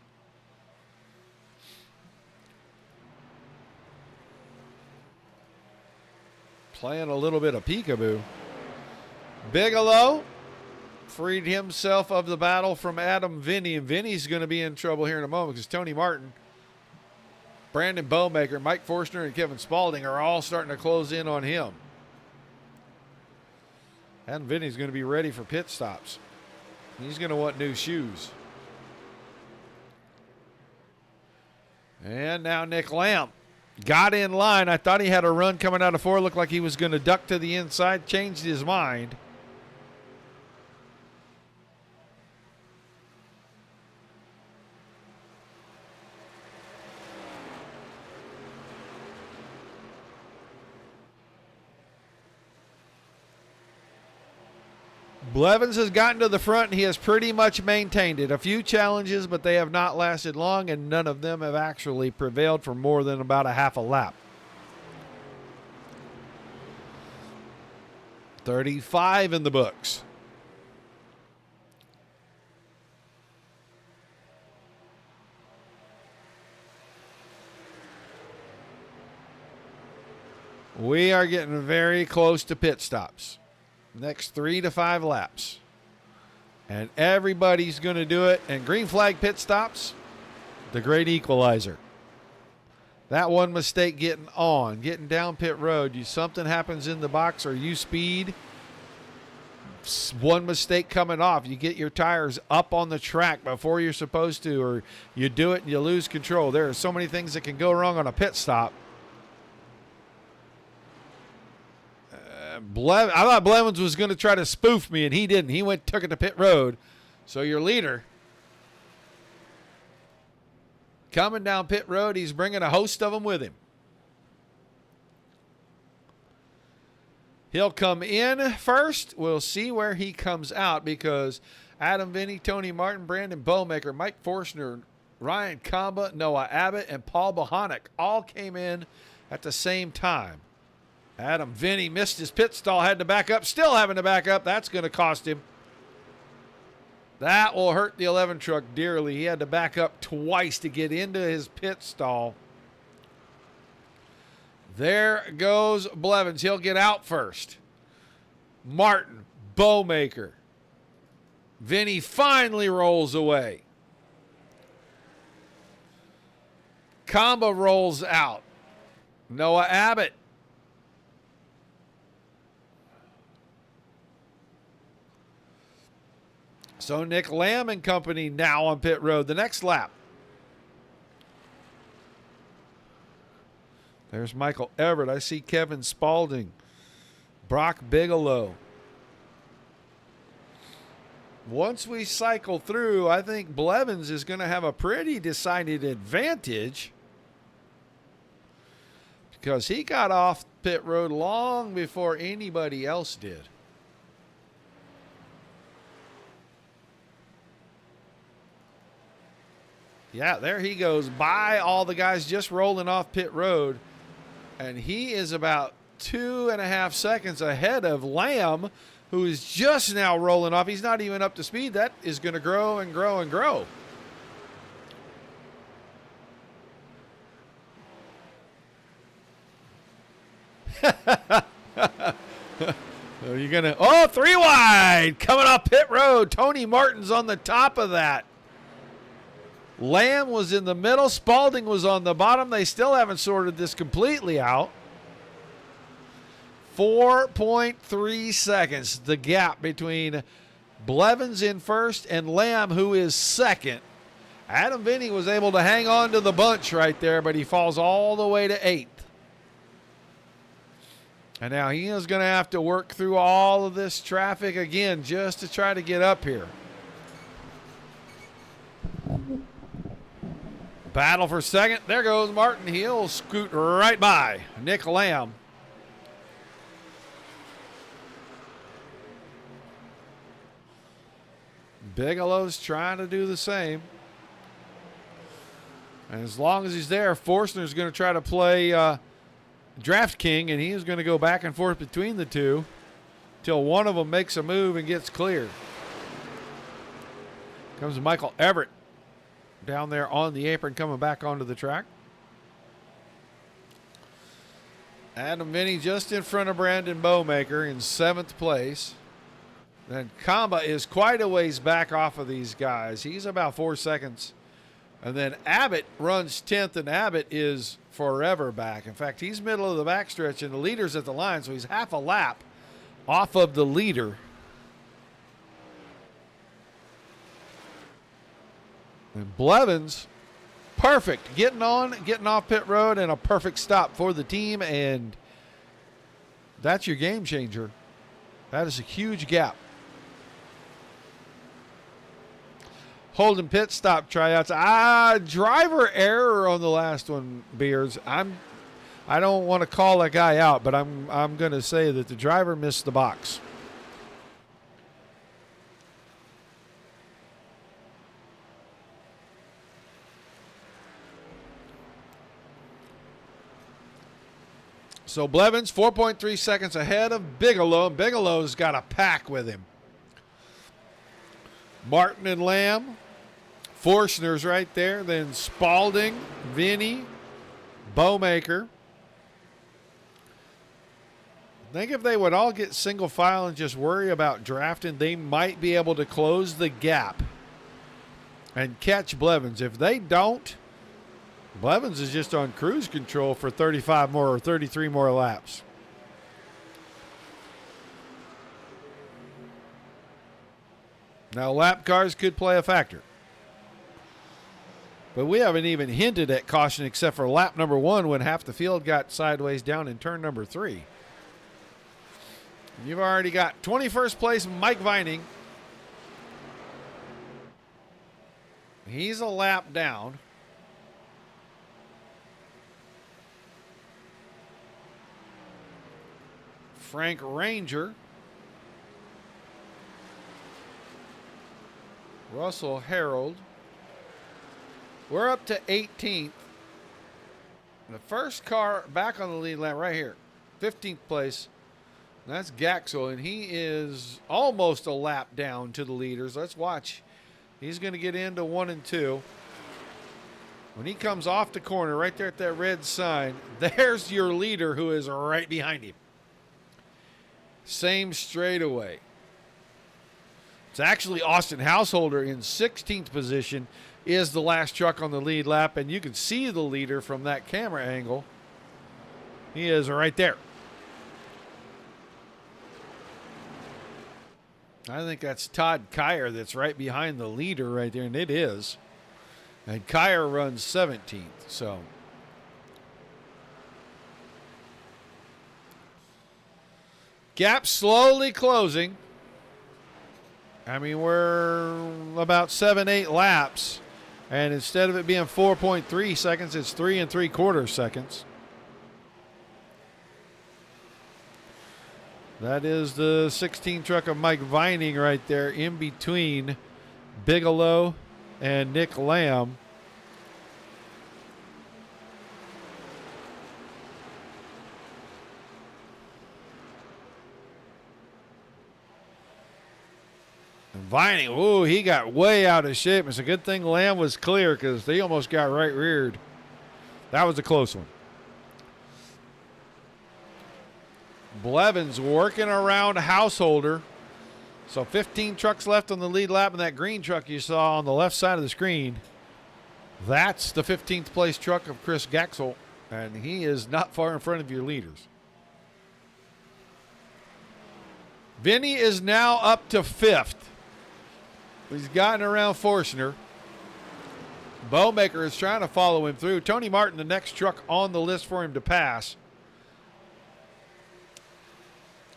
Playing a little bit of peekaboo. Bigelow freed himself of the battle from Adam Vinny, and Vinny's going to be in trouble here in a moment because Tony Martin, Brandon Bowmaker, Mike Forstner, and Kevin Spaulding are all starting to close in on him. And Vinny's going to be ready for pit stops. He's going to want new shoes. And now Nick Lamb got in line. I thought he had a run coming out of 4. Looked like he was going to duck to the inside. Changed his mind. Blevins has gotten to the front, and he has pretty much maintained it. A few challenges, but they have not lasted long, and none of them have actually prevailed for more than about a half a lap. 35 in the books. We are getting very close to pit stops. Next 3 to 5 laps. And everybody's going to do it. And green flag pit stops, the great equalizer. That one mistake getting down pit road. Something happens in the box or you speed. One mistake coming off. You get your tires up on the track before you're supposed to, or you do it and you lose control. There are so many things that can go wrong on a pit stop. I thought Blevins was going to try to spoof me, and he didn't. He took it to pit road. So your leader coming down pit road, he's bringing a host of them with him. He'll come in first. We'll see where he comes out because Adam Vinny, Tony Martin, Brandon Bowmaker, Mike Forstner, Ryan Kamba, Noah Abbott, and Paul Bohanek all came in at the same time. Adam Vinny missed his pit stall, had to back up, still having to back up. That's going to cost him. That will hurt the 11 truck dearly. He had to back up twice to get into his pit stall. There goes Blevins. He'll get out first. Martin, Bowmaker. Vinny finally rolls away. Comba rolls out. Noah Abbott. So Nick Lamb and company now on pit road the next lap. There's Michael Everett. I see Kevin Spaulding. Brock Bigelow. Once we cycle through, I think Blevins is going to have a pretty decided advantage because he got off pit road long before anybody else did. Yeah, there he goes by all the guys just rolling off pit road. And he is about 2.5 seconds ahead of Lamb, who is just now rolling off. He's not even up to speed. That is going to grow and grow and grow. Are you going to? Oh, 3 wide coming off pit road. Tony Martin's on the top of that. Lamb was in the middle. Spaulding was on the bottom. They still haven't sorted this completely out. 4.3 seconds, the gap between Blevins in first and Lamb, who is second. Adam Vinny was able to hang on to the bunch right there, but he falls all the way to 8th. And now he is going to have to work through all of this traffic again just to try to get up here. Battle for second. There goes Martin. He'll scoot right by Nick Lamb. Bigelow's trying to do the same. And as long as he's there, Forstner's going to try to play Draft King, and he is going to go back and forth between the two till one of them makes a move and gets cleared. Comes Michael Everett down there on the apron, coming back onto the track. Adam Vinny just in front of Brandon Bowmaker in 7th place. Then Kamba is quite a ways back off of these guys. He's about 4 seconds. And then Abbott runs 10th, and Abbott is forever back. In fact, he's middle of the backstretch, and the leader's at the line, so he's half a lap off of the leader. And Blevins, perfect. Getting off pit road, and a perfect stop for the team, and that's your game changer. That is a huge gap. Holden pit stop tryouts. Driver error on the last one, Beers. I don't want to call that guy out, but I'm going to say that the driver missed the box. So Blevins 4.3 seconds ahead of Bigelow. Bigelow's got a pack with him. Martin and Lamb. Forstner's right there. Then Spaulding, Vinny, Bowmaker. I think if they would all get single file and just worry about drafting, they might be able to close the gap and catch Blevins. If they don't, Blevins is just on cruise control for 35 more or 33 more laps. Now, lap cars could play a factor. But we haven't even hinted at caution except for lap number 1 when half the field got sideways down in turn number 3. You've already got 21st place Mike Vining. He's a lap down. Frank Ranger. Russell Harold. We're up to 18th. The first car back on the lead lap right here. 15th place. That's Gaxel, and he is almost a lap down to the leaders. Let's watch. He's going to get into 1 and 2. When he comes off the corner right there at that red sign, there's your leader who is right behind him. Same straightaway. It's actually Austin Householder in 16th position is the last truck on the lead lap, and you can see the leader from that camera angle. He is right there. I think that's Todd Kyer that's right behind the leader right there, and it is. And Kyer runs 17th, so. Gap slowly closing. I mean, we're about 7-8 laps, and instead of it being 4.3 seconds, it's 3 3/4 seconds. That is the 16 truck of Mike Vining right there in between Bigelow and Nick Lamb. And Vining, ooh, he got way out of shape. It's a good thing Lamb was clear because they almost got right reared. That was a close one. Blevins working around Householder. So 15 trucks left on the lead lap, and that green truck you saw on the left side of the screen, that's the 15th place truck of Chris Gaxel, and he is not far in front of your leaders. Vinny is now up to 5th. He's gotten around Forstner. Bowmaker is trying to follow him through. Tony Martin, the next truck on the list for him to pass.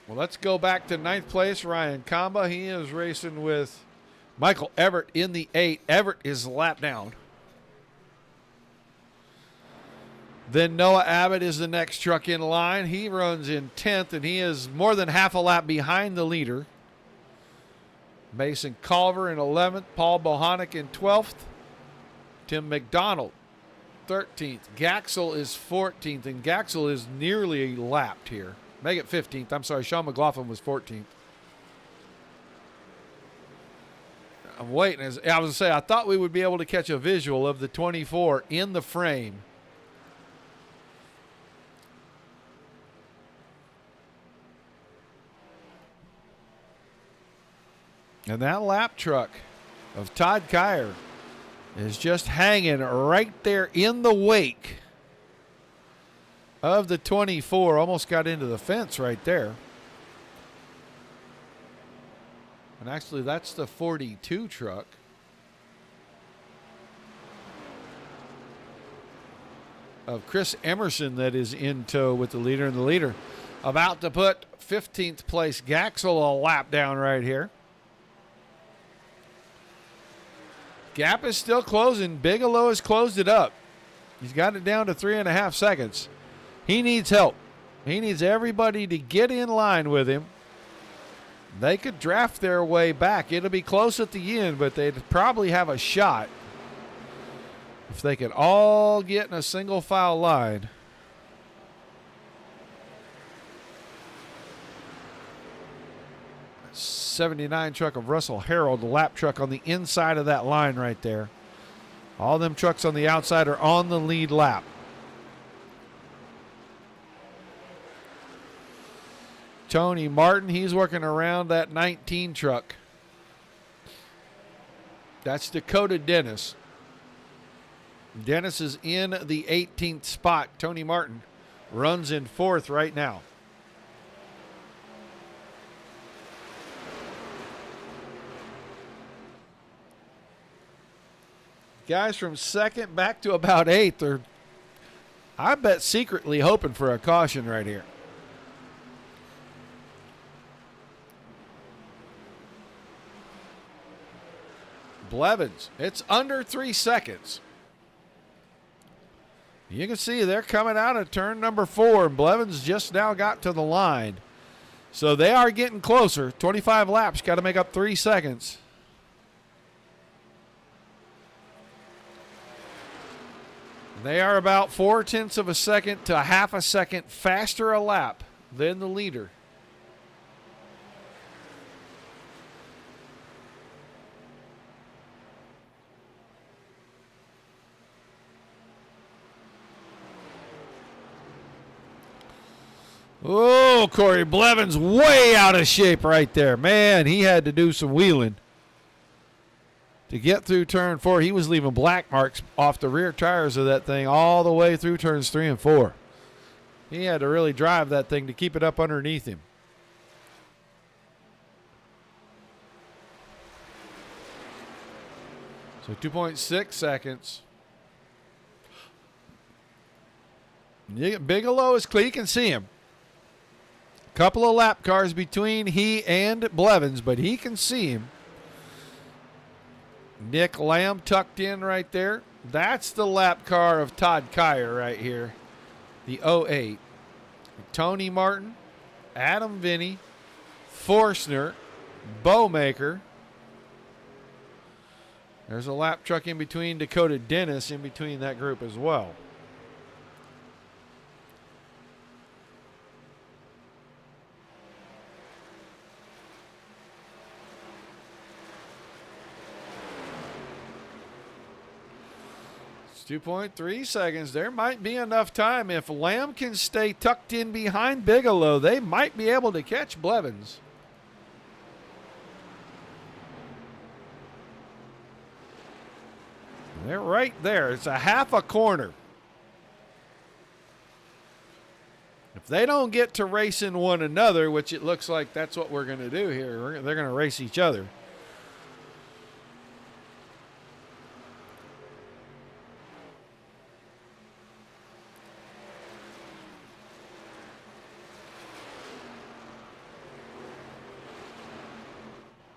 Well, let's go back to 9th place. Ryan Kamba. He is racing with Michael Everett in the 8. Everett is lap down. Then Noah Abbott is the next truck in line. He runs in 10th, and he is more than half a lap behind the leader. Mason Culver in 11th. Paul Bohanic in 12th. Tim McDonald, 13th. Gaxel is 14th, and Gaxel is nearly lapped here. Make it 15th. I'm sorry, Sean McLaughlin was 14th. I'm waiting. I was going to say, I thought we would be able to catch a visual of the 24 in the frame. And that lap truck of Todd Kyer is just hanging right there in the wake of the 24. Almost got into the fence right there. And actually, that's the 42 truck. Of Chris Emerson that is in tow with the leader, and the leader about to put 15th place Gaxel a lap down right here. Gap is still closing. Bigelow has closed it up. He's got it down to 3.5 seconds. He needs help. He needs everybody to get in line with him. They could draft their way back. It'll be close at the end, but they'd probably have a shot if they could all get in a single file line. '79 truck of Russell Harold, the lap truck on the inside of that line right there. All them trucks on the outside are on the lead lap. Tony Martin, he's working around that 19 truck. That's Dakota Dennis. Dennis is in the 18th spot. Tony Martin runs in 4th right now. Guys from 2nd back to about 8th are, I bet, secretly hoping for a caution right here. Blevins, it's under 3 seconds. You can see they're coming out of turn number 4, and Blevins just now got to the line. So they are getting closer. 25 laps, got to make up 3 seconds. They are about 0.4 of a second to 0.5 second faster a lap than the leader. Oh, Corey Blevins way out of shape right there. Man, he had to do some wheeling. to get through turn 4. He was leaving black marks off the rear tires of that thing all the way through turns 3 and 4. He had to really drive that thing to keep it up underneath him. So 2.6 seconds. Bigelow is clear. You can see him. Couple of lap cars between he and Blevins, but he can see him. Nick Lamb tucked in right there. That's the lap car of Todd Kyer right here. The 08. Tony Martin, Adam Vinny, Forstner, Bowmaker. There's a lap truck in between. Dakota Dennis in between that group as well. It's 2.3 seconds. There might be enough time. If Lamb can stay tucked in behind Bigelow, they might be able to catch Blevins. They're right there. It's a half a corner. If they don't get to racing one another, which it looks like that's what we're going to do here, they're going to race each other.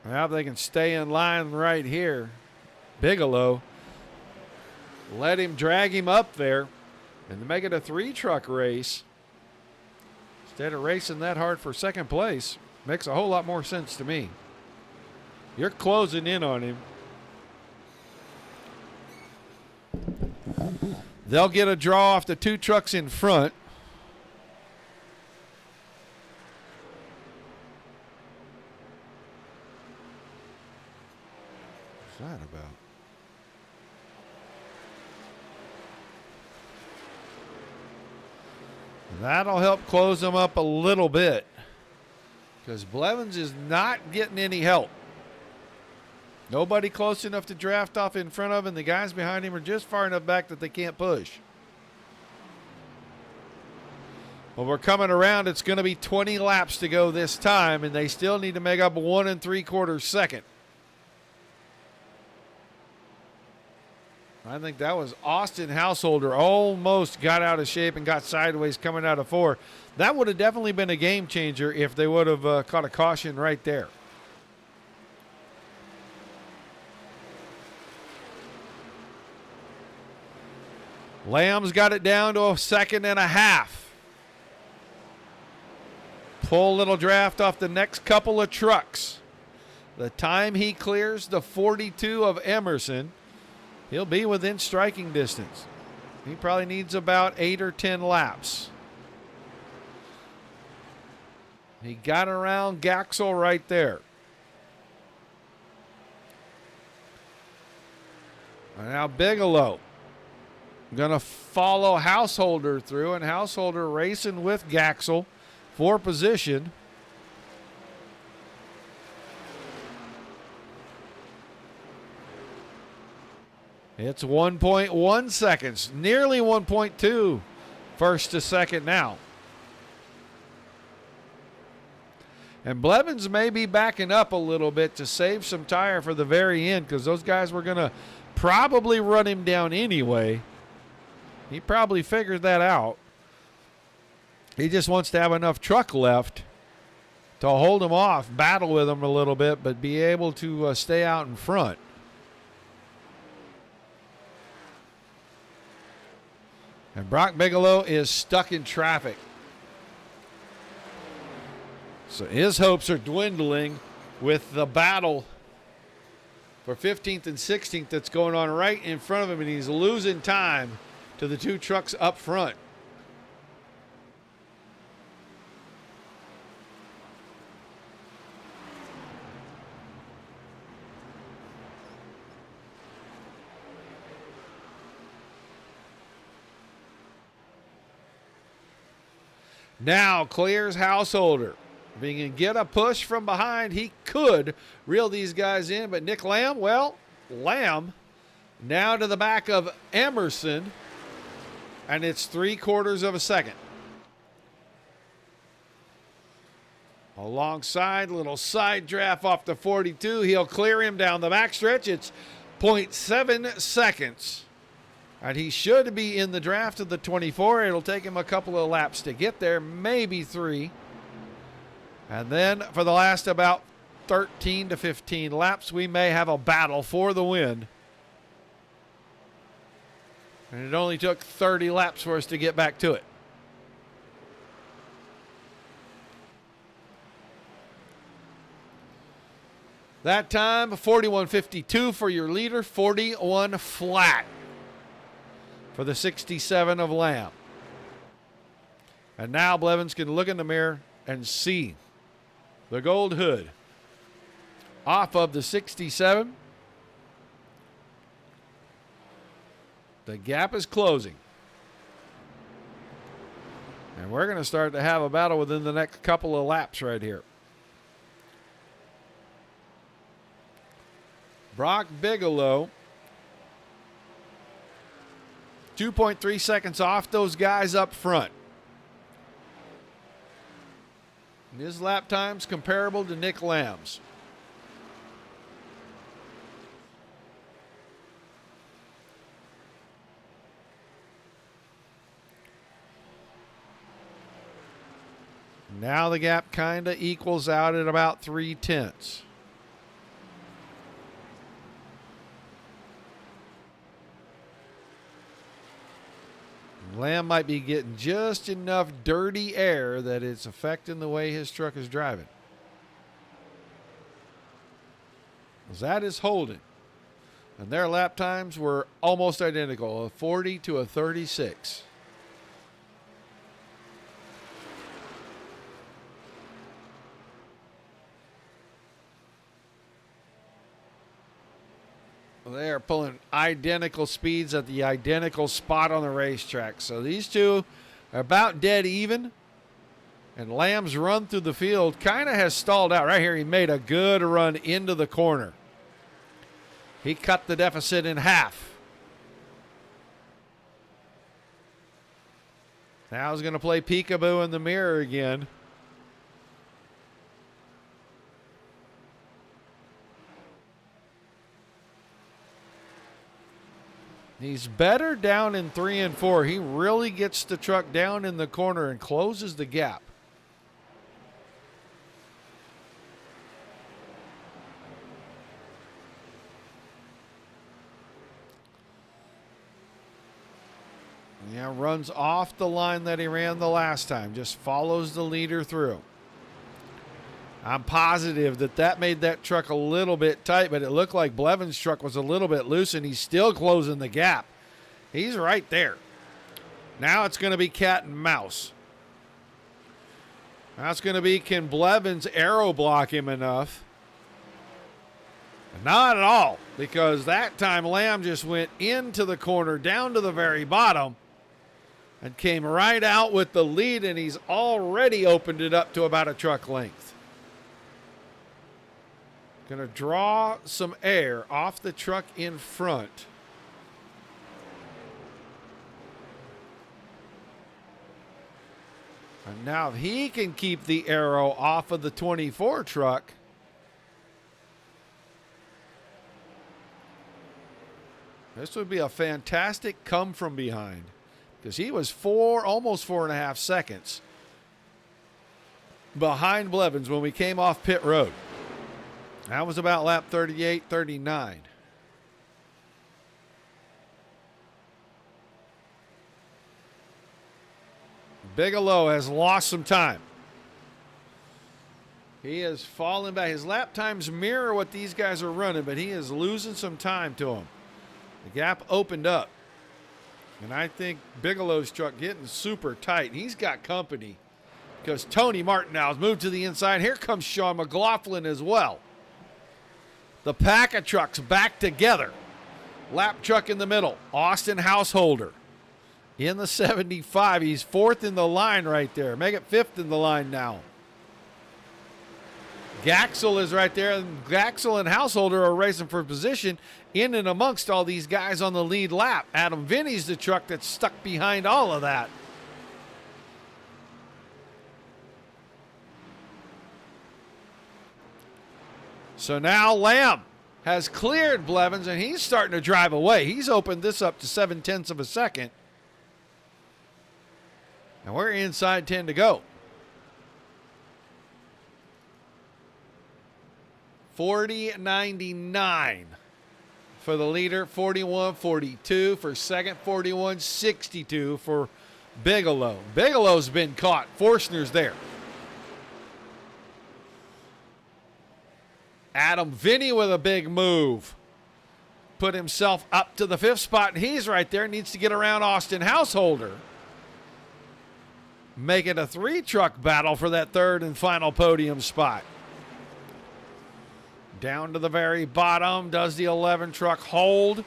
Now if they can stay in line right here, Bigelow, let him drag him up there and make it a 3-truck race instead of racing that hard for second place. Makes a whole lot more sense to me. You're closing in on him. They'll get a draw off the 2 trucks in front. What's that about? That'll help close them up a little bit because Blevins is not getting any help. Nobody close enough to draft off in front of him. The guys behind him are just far enough back that they can't push. Well, we're coming around. It's going to be 20 laps to go this time, and they still need to make up 1 3/4 second. I think that was Austin Householder. Almost got out of shape and got sideways coming out of 4. That would have definitely been a game changer if they would have caught a caution right there. Lamb's got it down to 1.5 seconds. Pull a little draft off the next couple of trucks. The time he clears the 42 of Emerson, he'll be within striking distance. He probably needs about 8 or 10 laps. He got around Gaxel right there. And now Bigelow going to follow Householder through, and Householder racing with Gaxel for position. It's 1.1 seconds, nearly 1.2 first to second now. And Blevins may be backing up a little bit to save some tire for the very end because those guys were going to probably run him down anyway. He probably figured that out. He just wants to have enough truck left to hold him off, battle with him a little bit, but be able to stay out in front. And Brock Bigelow is stuck in traffic. So his hopes are dwindling with the battle for 15th and 16th that's going on right in front of him, and he's losing time to the 2 trucks up front. Now clears Householder. If he can get a push from behind, he could reel these guys in. But Nick Lamb, well, Lamb now to the back of Emerson, and it's 3/4 of a second. Alongside, little side draft off the 42. He'll clear him down the backstretch. It's 0.7 seconds. And he should be in the draft of the 24. It'll take him a couple of laps to get there, maybe 3. And then for the last about 13 to 15 laps, we may have a battle for the win. And it only took 30 laps for us to get back to it. That time, 41.52 for your leader, 41 flat for the 67 of Lamb. And now Blevins can look in the mirror and see the gold hood off of the 67. The gap is closing. And we're going to start to have a battle within the next couple of laps right here. Brock Bigelow, 2.3 seconds off those guys up front. And his lap time's comparable to Nick Lamb's. Now the gap kind of equals out at about 3/10. Lamb might be getting just enough dirty air that it's affecting the way his truck is driving. That is Holden. And their lap times were almost identical, a 40 to a 36. They are pulling identical speeds at the identical spot on the racetrack. So these two are about dead even. And Lamb's run through the field kind of has stalled out. Right here, he made a good run into the corner. He cut the deficit in half. Now he's going to play peekaboo in the mirror again. He's better down in 3 and 4. He really gets the truck down in the corner and closes the gap. Yeah, runs off the line that he ran the last time. Just follows the leader through. I'm positive that made that truck a little bit tight, but it looked like Blevins' truck was a little bit loose, and he's still closing the gap. He's right there. Now it's going to be cat and mouse. Now it's going to be, can Blevins aero block him enough? Not at all, because that time Lamb just went into the corner, down to the very bottom, and came right out with the lead, and he's already opened it up to about a truck length. Going to draw some air off the truck in front. And now if he can keep the aero off of the 24 truck, this would be a fantastic come from behind, because he was almost 4.5 seconds behind Blevins when we came off pit road. That was about lap 38, 39. Bigelow has lost some time. He has fallen back. His lap times mirror what these guys are running, but he is losing some time to him. The gap opened up. And I think Bigelow's truck getting super tight. He's got company because Tony Martin now has moved to the inside. Here comes Sean McLaughlin as well. The pack of trucks back together. Lap truck in the middle. Austin Householder in the 75. He's 4th in the line right there. Make it 5th in the line now. Gaxel is right there, and Gaxel and Householder are racing for position in and amongst all these guys on the lead lap. Adam Vinny's the truck that's stuck behind all of that. So now Lamb has cleared Blevins, and he's starting to drive away. He's opened this up to 0.7 of a second. And we're inside 10 to go. 40.99 for the leader, 41.42 for second, 41.62 for Bigelow. Bigelow's been caught. Forstner's there. Adam Vinny with a big move. Put himself up to the 5th spot, and he's right there. Needs to get around Austin Householder. Make it a 3-truck battle for that 3rd and final podium spot. Down to the very bottom. Does the 11-truck hold?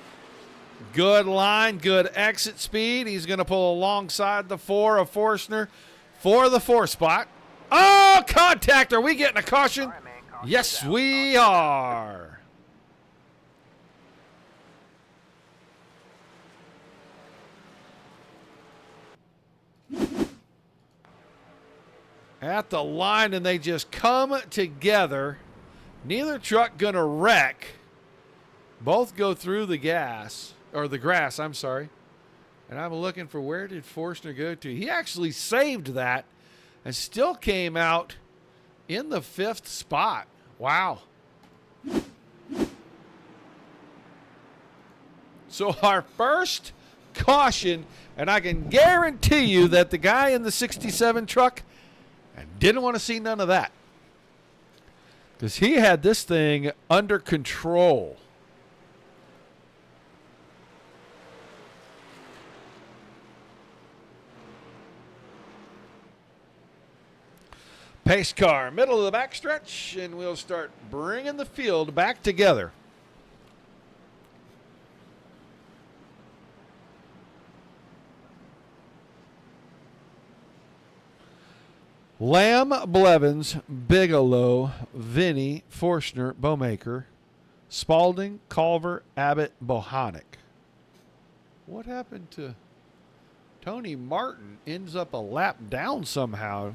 Good line, good exit speed. He's going to pull alongside the 4 of Forstner for the 4th spot. Oh, contact. Are we getting a caution? Yes, we are. At the line, and they just come together. Neither truck gonna wreck. Both go through the gas, or the grass, I'm sorry. And I'm looking for, where did Forstner go to? He actually saved that and still came out in the 5th spot. Wow. So our first caution, and I can guarantee you that the guy in the 67 truck didn't want to see none of that, because he had this thing under control. Pace car, middle of the backstretch, and we'll start bringing the field back together. Lamb, Blevins, Bigelow, Vinny, Forstner, Bowmaker, Spalding, Culver, Abbott, Bohonic. What happened to Tony Martin? Ends up a lap down somehow.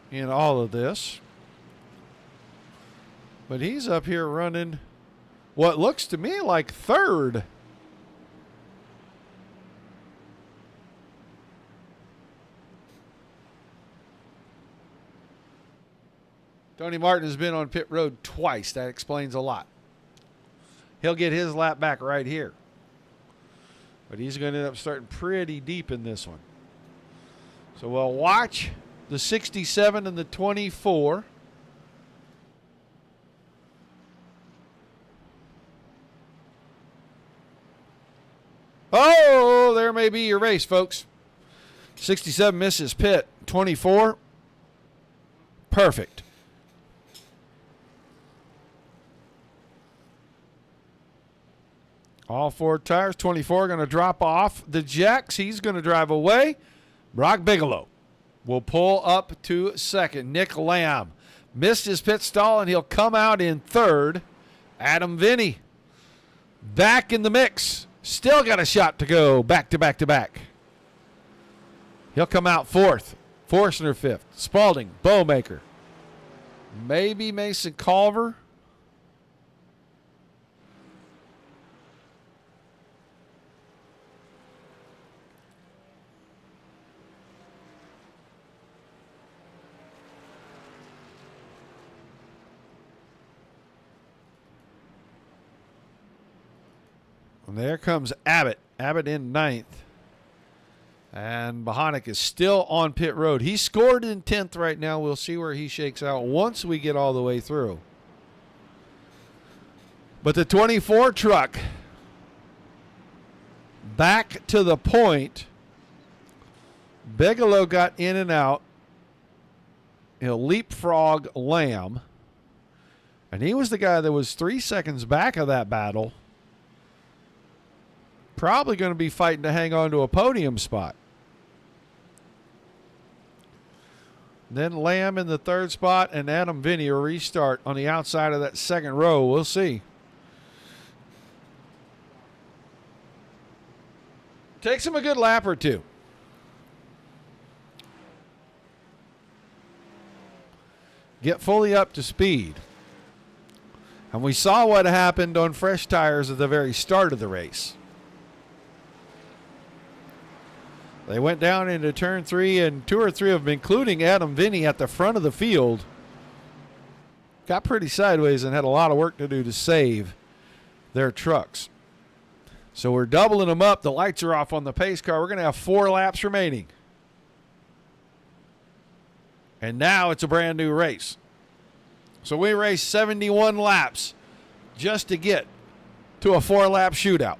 In all of this. But he's up here running what looks to me like 3rd. Tony Martin has been on pit road twice. That explains a lot. He'll get his lap back right here. But he's going to end up starting pretty deep in this one. So we'll watch the 67 and the 24. Oh, there may be your race, folks. 67 misses pit. 24. Perfect. All 4 tires. 24 going to drop off the jacks. He's going to drive away. Brock Bigelow will pull up to 2nd. Nick Lamb missed his pit stall, and he'll come out in 3rd. Adam Vinny back in the mix. Still got a shot to go. Back to back to back. He'll come out 4th. Forstner 5th. Spalding, Bowmaker. Maybe Mason Culver. And there comes Abbott. Abbott in 9th. And Bohonic is still on pit road. He scored in 10th right now. We'll see where he shakes out once we get all the way through. But the 24 truck back to the point. Bigelow got in and out. He'll leapfrog Lamb. And he was the guy that was 3 seconds back of that battle. Probably going to be fighting to hang on to a podium spot. Then Lamb in the third spot and Adam Vinny a restart on the outside of that second row. We'll see. Takes him a good lap or two. Get fully up to speed. And we saw what happened on fresh tires at the very start of the race. They went down into turn 3, and 2 or 3 of them, including Adam Vinny at the front of the field, got pretty sideways and had a lot of work to do to save their trucks. So we're doubling them up. The lights are off on the pace car. We're going to have 4 laps remaining. And now it's a brand new race. So we raced 71 laps just to get to a 4-lap shootout.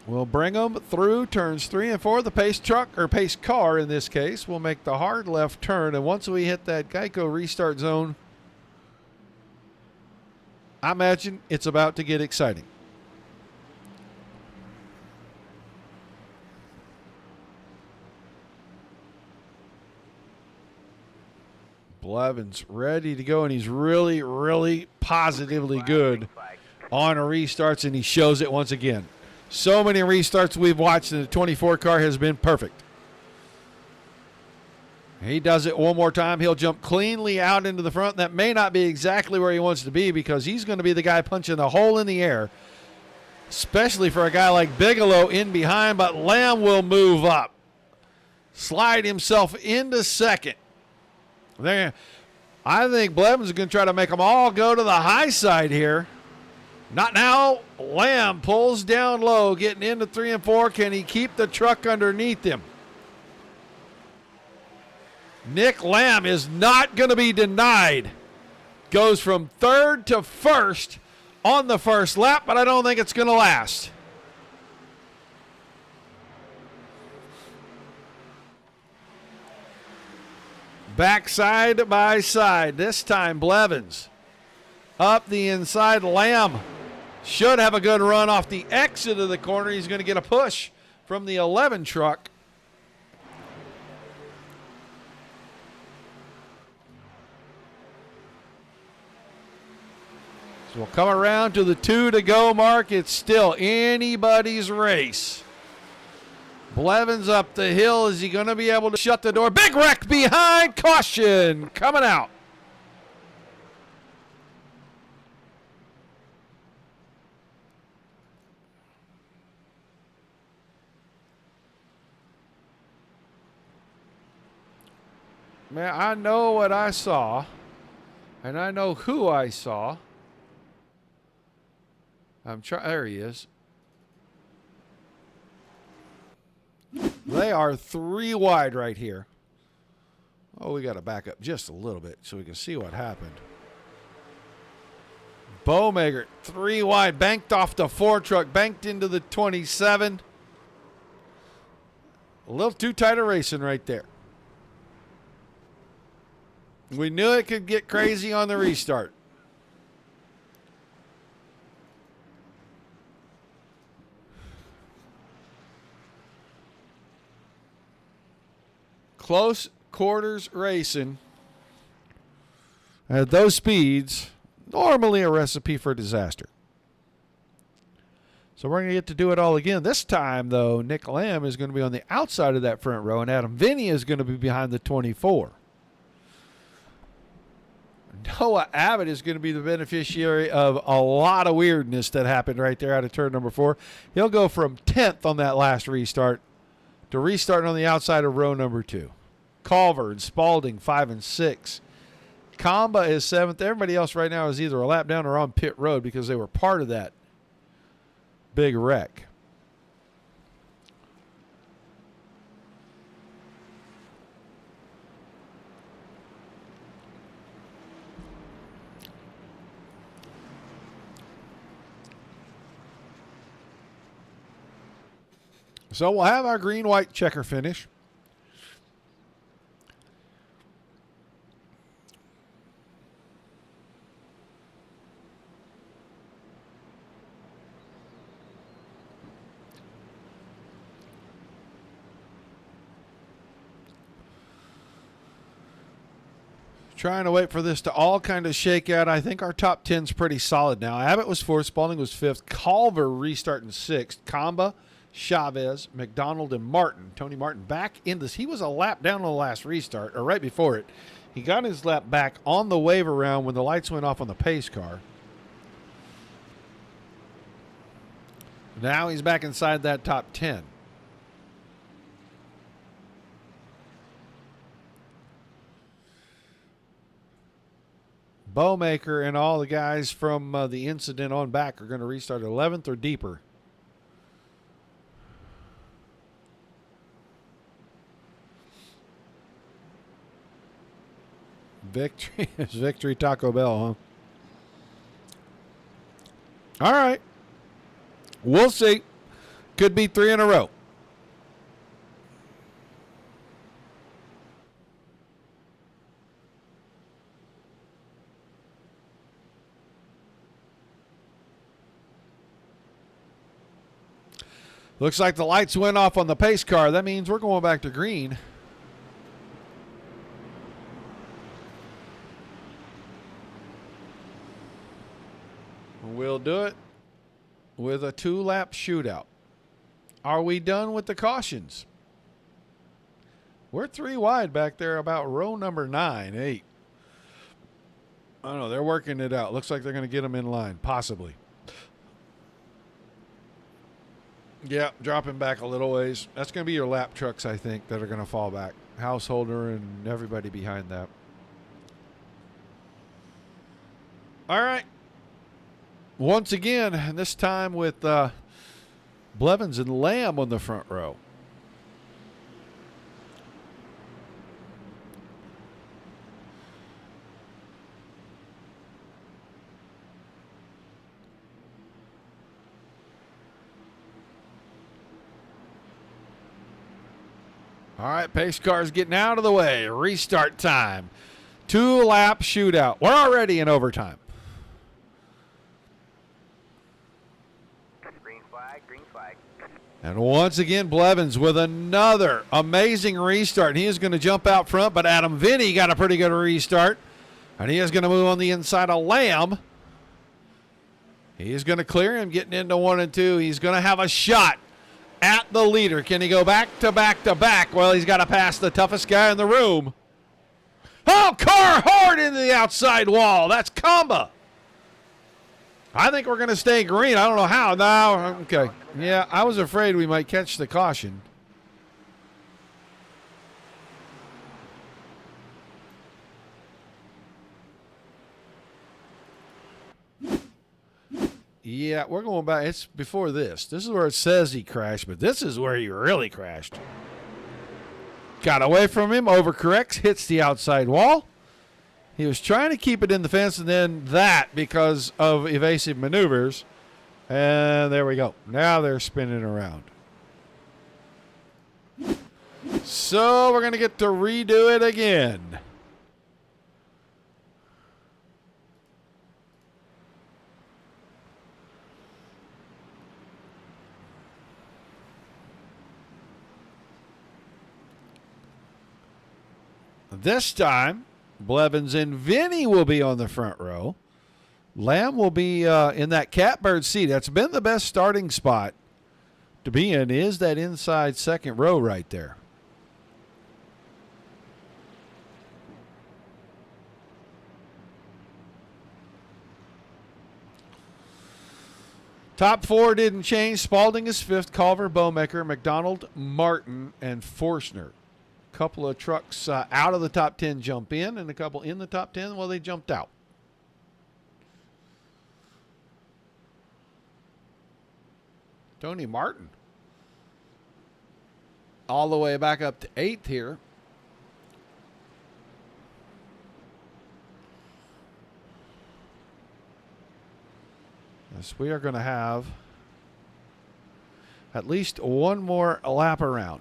We'll bring them through turns 3 and 4. The pace truck, or pace car in this case, will make the hard left turn. And once we hit that Geico restart zone, I imagine it's about to get exciting. Blevins ready to go, and he's really, really positively good on restarts, and he shows it once again. So many restarts we've watched in the 24 car has been perfect. He does it one more time. He'll jump cleanly out into the front. That may not be exactly where he wants to be because he's going to be the guy punching the hole in the air, especially for a guy like Bigelow in behind, but Lamb will move up, slide himself into second. There, I think Blevins is going to try to make them all go to the high side here. Not now. Lamb pulls down low, getting into 3 and 4. Can he keep the truck underneath him? Nick Lamb is not going to be denied. Goes from third to first on the first lap, but I don't think it's going to last. Back side by side. This time Blevins up the inside. Lamb should have a good run off the exit of the corner. He's going to get a push from the 11 truck. So we'll come around to the 2 to go mark. It's still anybody's race. Blevins up the hill. Is he going to be able to shut the door? Big wreck behind. Caution coming out. Man, I know what I saw, and I know who I saw. There he is. They are 3 wide right here. Oh, we got to back up just a little bit so we can see what happened. Bowmaker, 3 wide, banked off the 4 truck, banked into the 27. A little too tight a racing right there. We knew it could get crazy on the restart. Close quarters racing at those speeds, normally a recipe for disaster. So we're going to get to do it all again. This time, though, Nick Lamb is going to be on the outside of that front row, and Adam Vinny is going to be behind the 24. Noah Abbott is going to be the beneficiary of a lot of weirdness that happened right there out of turn number 4. He'll go from 10th on that last restart to restarting on the outside of row number 2. Culver and Spalding 5 and 6. Kamba is 7th. Everybody else right now is either a lap down or on pit road because they were part of that big wreck. So we'll have our green-white checker finish. Trying to wait for this to all kind of shake out. I think our top 10's pretty solid now. Abbott was 4th. Spalding was 5th. Culver restarting 6th. Kamba, Chavez, McDonald, and Martin. Tony Martin back in this. He was a lap down on the last restart, or right before it. He got his lap back on the wave around when the lights went off on the pace car. Now he's back inside that top 10. Bowmaker and all the guys from the incident on back are going to restart 11th or deeper. Victory is victory Taco Bell, huh? All right. We'll see. Could be 3 in a row. Looks like the lights went off on the pace car. That means we're going back to green. We'll do it with a 2-lap shootout. Are we done with the cautions? We're 3 wide back there about row number 9, 8. I don't know. They're working it out. Looks like they're going to get them in line, possibly. Yeah, dropping back a little ways. That's going to be your lap trucks, I think, that are going to fall back. Householder and everybody behind that. All right. Once again, and this time with Blevins and Lamb on the front row. All right, pace car's getting out of the way. Restart time. 2-lap shootout. We're already in overtime. Green flag, green flag. And once again, Blevins with another amazing restart. He is going to jump out front, but Adam Vinny got a pretty good restart. And he is going to move on the inside of Lamb. He is going to clear him, getting into 1 and 2. He's going to have a shot at the leader. Can he go back to back to back? Well, he's got to pass the toughest guy in the room. Oh, car hard into the outside wall. That's Kamba. I think we're going to stay green. I don't know how. No, okay. Yeah, I was afraid we might catch the caution. Yeah, we're going back. It's before this. This is where it says he crashed, but this is where he really crashed. Got away from him, overcorrects, hits the outside wall. He was trying to keep it in the fence, and then that because of evasive maneuvers. And there we go. Now they're spinning around. So we're going to get to redo it again. This time, Blevins and Vinny will be on the front row. Lamb will be in that catbird seat. That's been the best starting spot to be in, is that inside second row right there. Top 4 didn't change. Spalding is 5th, Culver, Bowmaker, McDonald, Martin, and Forstner. Couple of trucks out of the top 10 jump in, and a couple in the top 10, well, they jumped out. Tony Martin all the way back up to 8th here. Yes, we are going to have at least one more lap around.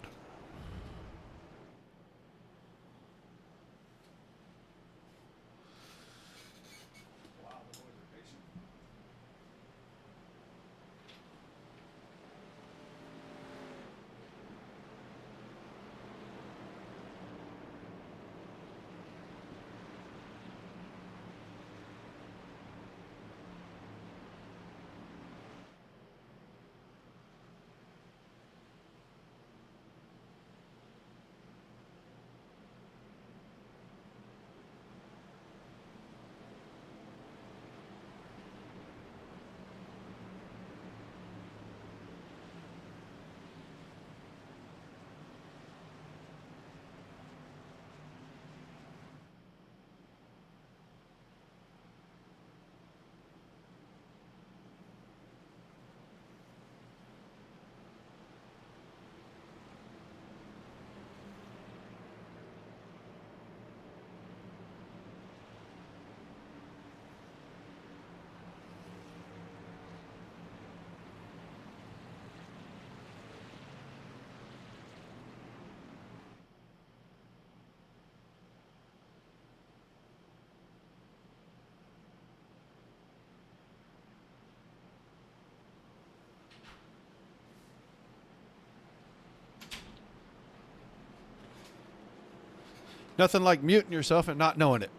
Nothing like muting yourself and not knowing it.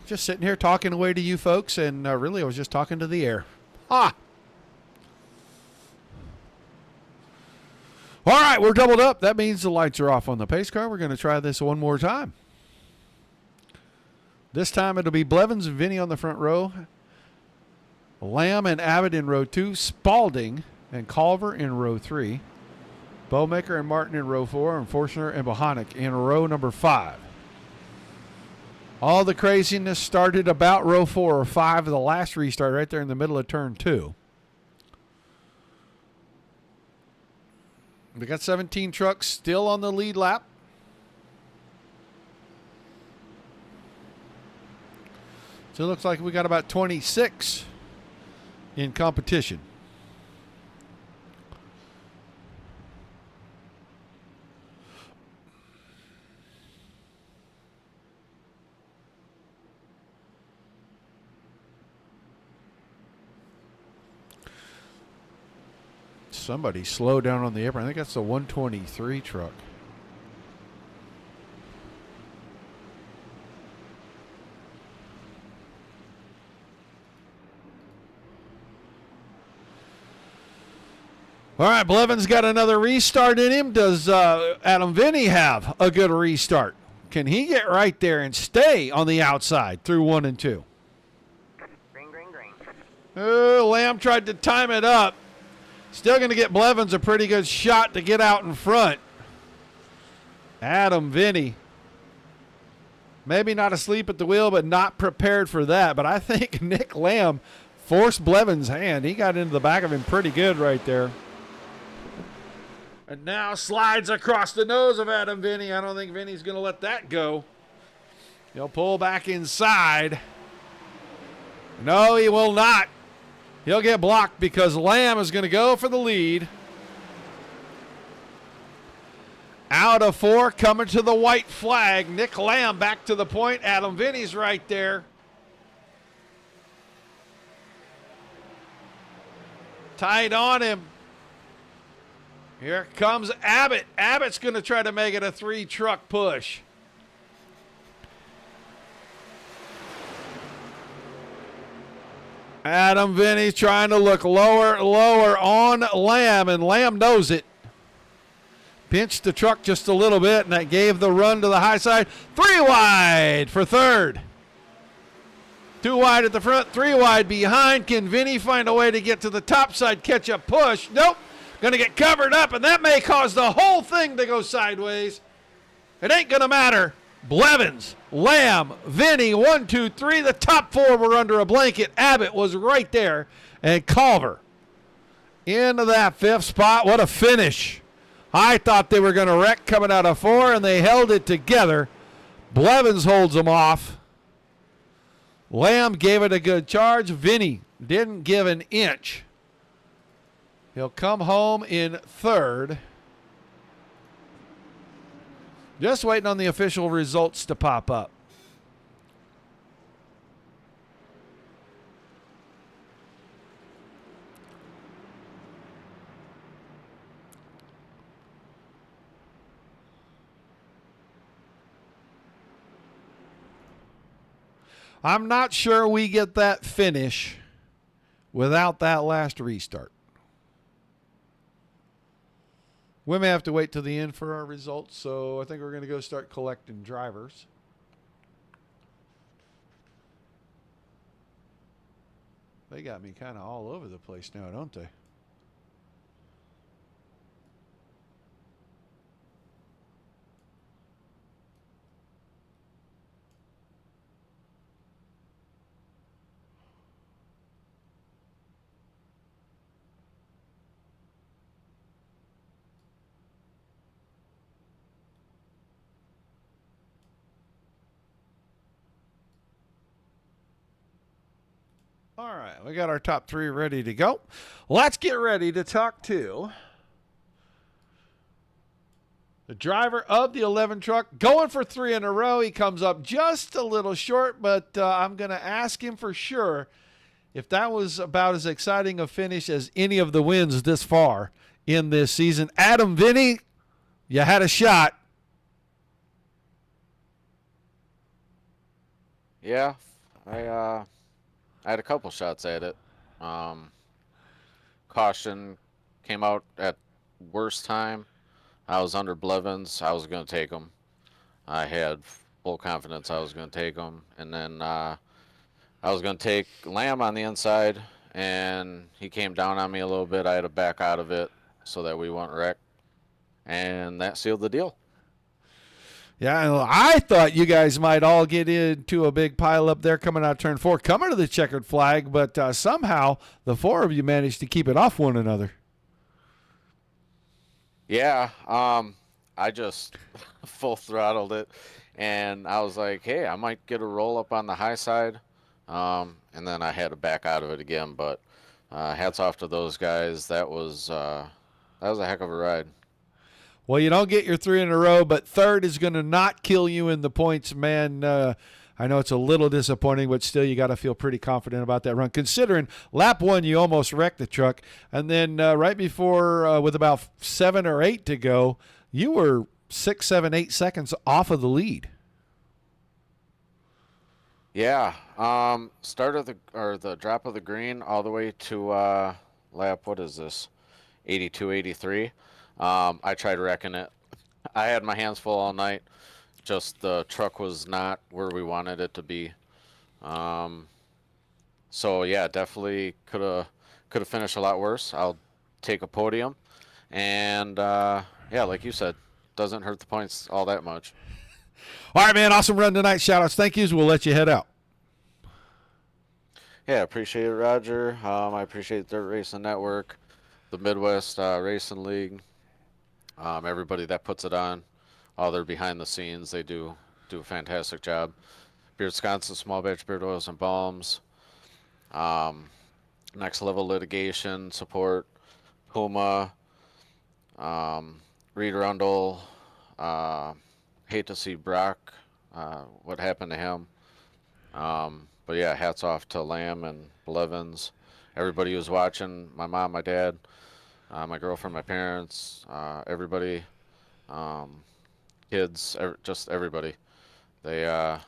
Just sitting here talking away to you folks, and really I was just talking to the air. Ha! All right, we're doubled up. That means the lights are off on the pace car. We're going to try this one more time. This time it'll be Blevins and Vinny on the front row. Lamb and Abbott in row 2. Spalding and Culver in row 3. Bowmaker and Martin in row 4. And Forstner and Bohanec in row number 5. All the craziness started about row 4 or 5 of the last restart right there in the middle of turn 2. We got 17 trucks still on the lead lap. So it looks like we got about 26 in competition. Somebody slow down on the apron. I think that's the 123 truck. All right, Blevins got another restart in him. Does Adam Vinny have a good restart? Can he get right there and stay on the outside through 1 and 2? Green, green, green. Lamb tried to time it up. Still going to get Blevins a pretty good shot to get out in front. Adam Vinny. Maybe not asleep at the wheel, but not prepared for that. But I think Nick Lamb forced Blevins' hand. He got into the back of him pretty good right there. And now slides across the nose of Adam Vinny. I don't think Vinny's going to let that go. He'll pull back inside. No, he will not. He'll get blocked because Lamb is going to go for the lead. Out of 4, coming to the white flag. Nick Lamb back to the point. Adam Vinny's right there. Tight on him. Here comes Abbott. Abbott's going to try to make it a 3-truck push. Adam Vinny's trying to look lower on Lamb, and Lamb knows it. Pinched the truck just a little bit, and that gave the run to the high side. 3 wide for third. 2 wide at the front, 3 wide behind. Can Vinny find a way to get to the top side, catch a push? Nope. Going to get covered up, and that may cause the whole thing to go sideways. It ain't going to matter. Blevins, Lamb, Vinny, 1, 2, 3. The top 4 were under a blanket. Abbott was right there. And Culver into that 5th spot. What a finish. I thought they were going to wreck coming out of 4, and they held it together. Blevins holds them off. Lamb gave it a good charge. Vinny didn't give an inch. He'll come home in 3rd. Just waiting on the official results to pop up. I'm not sure we get that finish without that last restart. We may have to wait till the end for our results, so I think we're going to go start collecting drivers. They got me kind of all over the place now, don't they? All right, we got our top 3 ready to go. Let's get ready to talk to the driver of the 11 truck, going for 3 in a row. He comes up just a little short, but I'm going to ask him for sure if that was about as exciting a finish as any of the wins this far in this season. Adam Vinny, you had a shot. Yeah, I had a couple shots at it. Um, Caution came out at worst time. I was under Blevins. I was going to take him. I had full confidence I was going to take him. And then I was going to take Lamb on the inside, and he came down on me a little bit. I had to back out of it so that we weren't wrecked. And that sealed the deal. Yeah, I thought you guys might all get into a big pile up there coming out turn 4, coming to the checkered flag, but somehow the 4 of you managed to keep it off one another. Yeah, I just full throttled it, and I was like, hey, I might get a roll up on the high side, and then I had to back out of it again. But hats off to those guys. That was a heck of a ride. Well, you don't get your 3 in a row, but third is going to not kill you in the points, man. I know it's a little disappointing, but still you got to feel pretty confident about that run, considering lap 1 you almost wrecked the truck, and then right before, with about 7 or 8 to go, you were 6, 7, 8 seconds off of the lead. Yeah, start of the drop of the green all the way to lap, what is this, 82, 83. I tried wrecking it. I had my hands full all night. Just the truck was not where we wanted it to be. So yeah, definitely could have finished a lot worse. I'll take a podium, and yeah, like you said, doesn't hurt the points all that much. All right, man, awesome run tonight. Shout-outs, thank yous. We'll let you head out. Yeah, appreciate it, Roger. I appreciate Dirt Racing Network, the Midwest Racing League, everybody that puts it on, all their behind the scenes. They do a fantastic job. Beard Wisconsin, Small Batch Beard Oils and Balms, Next Level Litigation Support, Puma, Reed Rundle. Hate to see Brock, what happened to him. But yeah, hats off to Lamb and Blevins, everybody who's watching, my mom, my dad, my girlfriend, my parents, everybody, kids, just everybody. They're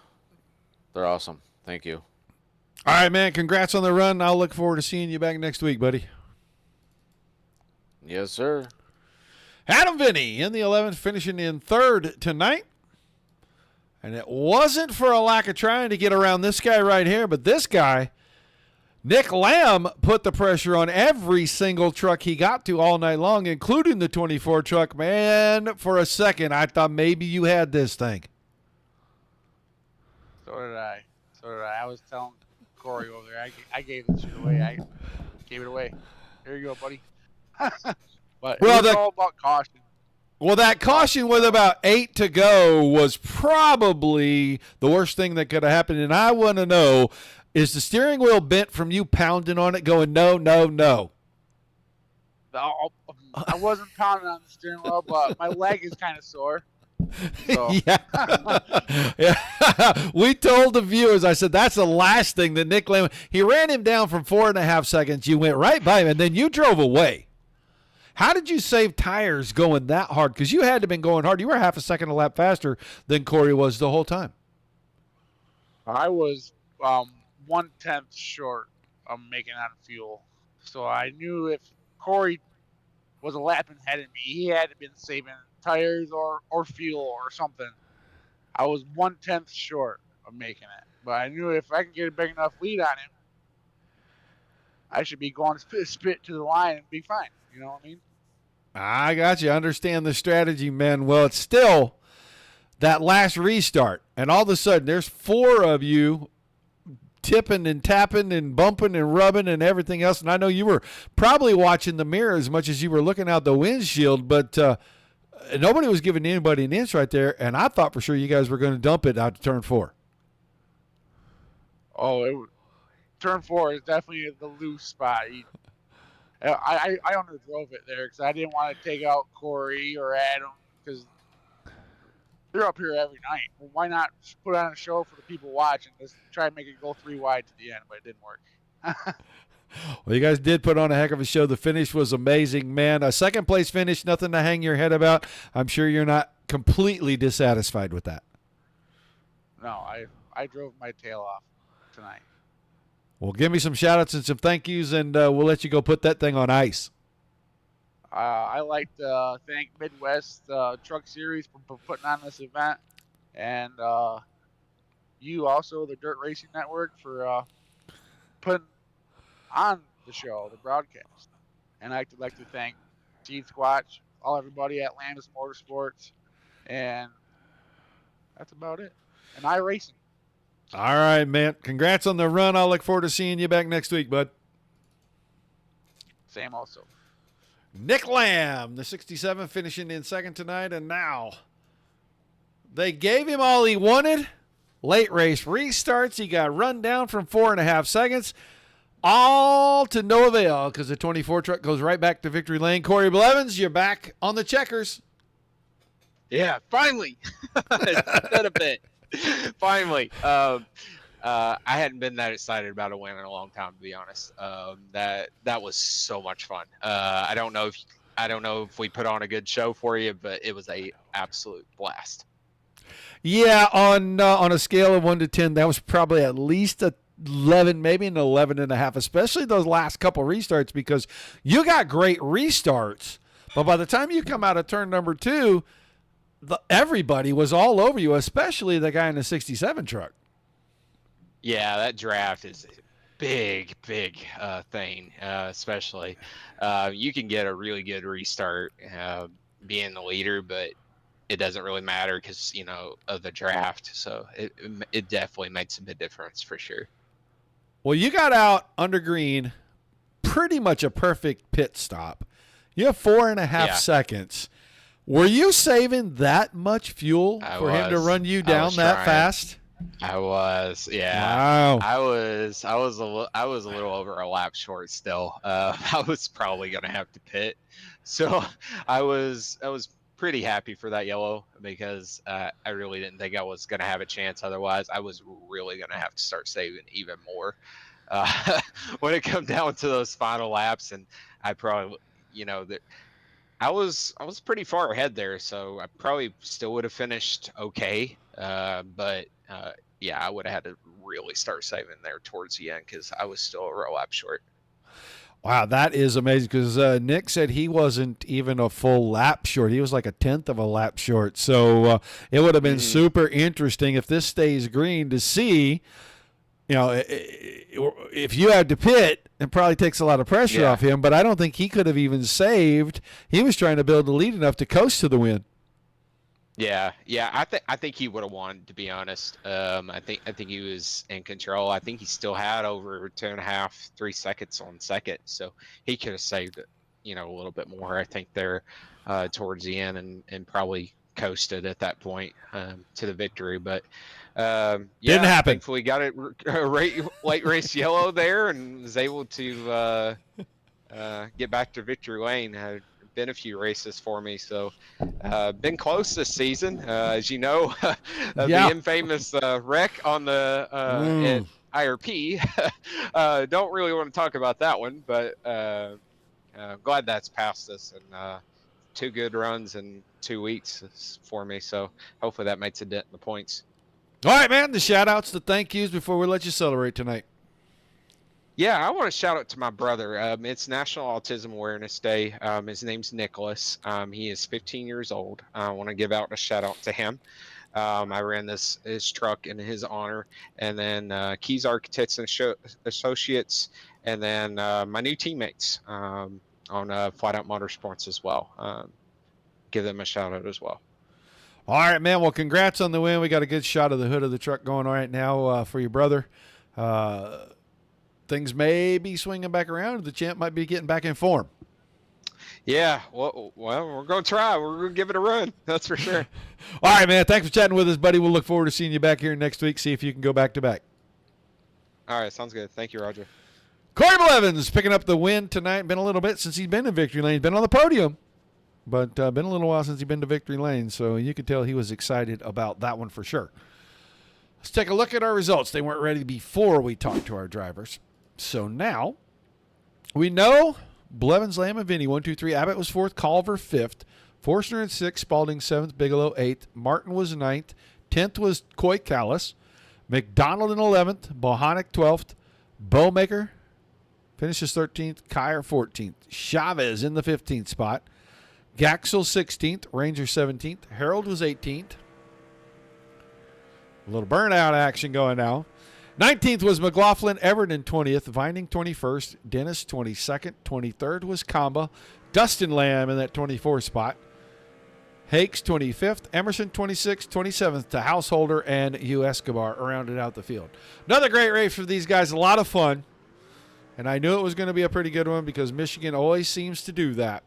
awesome. Thank you. All right, man, congrats on the run. I'll look forward to seeing you back next week, buddy. Yes, sir. Adam Vinny in the 11th, finishing in 3rd tonight. And it wasn't for a lack of trying to get around this guy right here, but this guy, Nick Lamb, put the pressure on every single truck he got to all night long, including the 24 truck. Man, for a second, I thought maybe you had this thing. So did I. I was telling Corey over there, I gave this shit away. I gave it away. Here you go, buddy. But well, it was all about caution. Well, that caution with about 8 to go was probably the worst thing that could have happened. And I want to know, is the steering wheel bent from you pounding on it going, no, no, no? I wasn't pounding on the steering wheel, but my leg is kind of sore. So. Yeah. We told the viewers, I said, that's the last thing that Nick Lamb, he ran him down from 4.5 seconds. You went right by him, and then you drove away. How did you save tires going that hard? Because you had to have been going hard. You were half a second a lap faster than Corey was the whole time. I was 1/10 short of making on fuel. So I knew if Corey was a lap ahead of me, he had to have been saving tires or fuel or something. I was 1/10 short of making it. But I knew if I could get a big enough lead on him, I should be going spit to the line and be fine. You know what I mean? I got you. I understand the strategy, man. Well, it's still that last restart, and all of a sudden there's 4 of you tipping and tapping and bumping and rubbing and everything else. And I know you were probably watching the mirror as much as you were looking out the windshield, but nobody was giving anybody an inch right there, and I thought for sure you guys were going to dump it out to turn 4. Oh, turn 4 is definitely the loose spot. I underdrove it there because I didn't want to take out Corey or Adam because they're up here every night. Well, why not put on a show for the people watching? Just try and make it go 3 wide to the end, but it didn't work. Well, you guys did put on a heck of a show. The finish was amazing, man. A second place finish, nothing to hang your head about. I'm sure you're not completely dissatisfied with that. No, I drove my tail off tonight. Well, give me some shout-outs and some thank yous, and we'll let you go put that thing on ice. I like to thank Midwest Truck Series for putting on this event, and you also, the Dirt Racing Network, for putting on the show, the broadcast. And I'd like to thank Steve Squatch, everybody at Landis Motorsports, and that's about it. And iRacing. All right, man. Congrats on the run. I'll look forward to seeing you back next week, bud. Same also. Nick Lamb, the 67, finishing in second tonight, and now they gave him all he wanted. Late race restarts. He got run down from 4.5 seconds. All to no avail because the 24 truck goes right back to victory lane. Corey Blevins, you're back on the checkers. Yeah, finally. It's been a bit. Finally. I hadn't been that excited about a win in a long time, to be honest. That was so much fun. I don't know if we put on a good show for you, but it was a absolute blast. Yeah, on a scale of 1 to 10, that was probably at least a 11, maybe an 11.5, especially those last couple restarts, because you got great restarts, but by the time you come out of turn number 2, everybody was all over you, especially the guy in the 67 truck. Yeah, that draft is a big thing, especially. You can get a really good restart being the leader, but it doesn't really matter because, of the draft. So it definitely makes a big difference for sure. Well, you got out under green, pretty much a perfect pit stop. You have 4.5 seconds. Were you saving that much fuel for him to run you down that fast? I was, yeah. Wow. I was a little over a lap short still. I was probably gonna have to pit, so I was pretty happy for that yellow because I really didn't think I was gonna have a chance. Otherwise, I was really gonna have to start saving even more when it come down to those final laps. And I probably, I was pretty far ahead there, so I probably still would have finished okay. But yeah, I would have had to really start saving there towards the end because I was still a lap short. Wow, that is amazing because Nick said he wasn't even a full lap short. He was like a 1/10 of a lap short. So it would have been super interesting if this stays green to see, if you had to pit, it probably takes a lot of pressure off him. But I don't think he could have even saved. He was trying to build a lead enough to coast to the win. Yeah. I think he would have won, to be honest. I think he was in control. I think he still had over 2.5, 3 seconds on second, so he could have saved it, a little bit more. I think there towards the end and probably coasted at that point to the victory. But didn't happen. Thankfully, got it late race yellow there and was able to get back to victory lane. Been a few races for me, so been close this season, as you know. The infamous wreck on the IRP. Don't really want to talk about that one, but glad that's past us, and 2 good runs in 2 weeks for me, so hopefully that makes a dent in the points. All right, man, the shout outs, the thank yous before we let you celebrate tonight. Yeah, I want to shout out to my brother. It's National Autism Awareness Day. His name's Nicholas. He is 15 years old. I want to give out a shout out to him. I ran his truck in his honor. And then Keys Architects and Associates. And then my new teammates on Flat Out Motorsports as well. Give them a shout out as well. All right, man. Well, congrats on the win. We got a good shot of the hood of the truck going right now for your brother. Things may be swinging back around. The champ might be getting back in form. Yeah, well, we're going to try. We're going to give it a run. That's for sure. All right, man. Thanks for chatting with us, buddy. We'll look forward to seeing you back here next week. See if you can go back to back. All right, sounds good. Thank you, Roger. Corey Blevins picking up the win tonight. Been a little bit since he's been in victory lane. Been on the podium, but been a little while since he's been to victory lane. So you could tell he was excited about that one for sure. Let's take a look at our results. They weren't ready before we talked to our drivers. So now we know Blevins, Lamb, and Vinny, 1, 2, 3. Abbott was 4th, Culver 5th, Forstner in 6th, Spalding 7th, Bigelow 8th, Martin was 9th, 10th was Coy Callis. McDonald in 11th. Bohonic 12th. Bowmaker finishes 13th. Kyer 14th. Chavez in the 15th spot. Gaxel 16th. Ranger 17th. Harold was 18th. A little burnout action going now. 19th was McLaughlin. Everton 20th. Vining 21st. Dennis 22nd. 23rd was Kamba. Dustin Lamb in that 24th spot. Hakes 25th. Emerson 26th. 27th to Householder and U. Escobar rounded out the field. Another great race for these guys. A lot of fun. And I knew it was going to be a pretty good one because Michigan always seems to do that.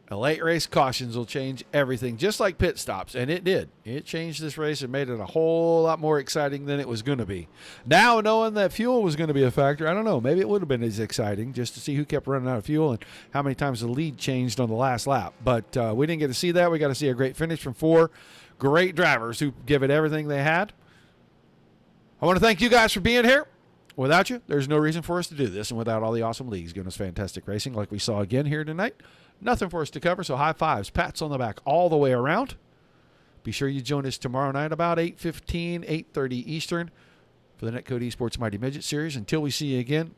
A late race cautions will change everything, just like pit stops, and it did. It changed this race and made it a whole lot more exciting than it was going to be. Now, knowing that fuel was going to be a factor, I don't know. Maybe it would have been as exciting just to see who kept running out of fuel and how many times the lead changed on the last lap. But we didn't get to see that. We got to see a great finish from 4 great drivers who give it everything they had. I want to thank you guys for being here. Without you, there's no reason for us to do this, and without all the awesome leagues giving us fantastic racing like we saw again here tonight, nothing for us to cover, so high fives, pats on the back all the way around. Be sure you join us tomorrow night about 8:15, 8:30 Eastern for the Netcode Esports Mighty Midget Series. Until we see you again,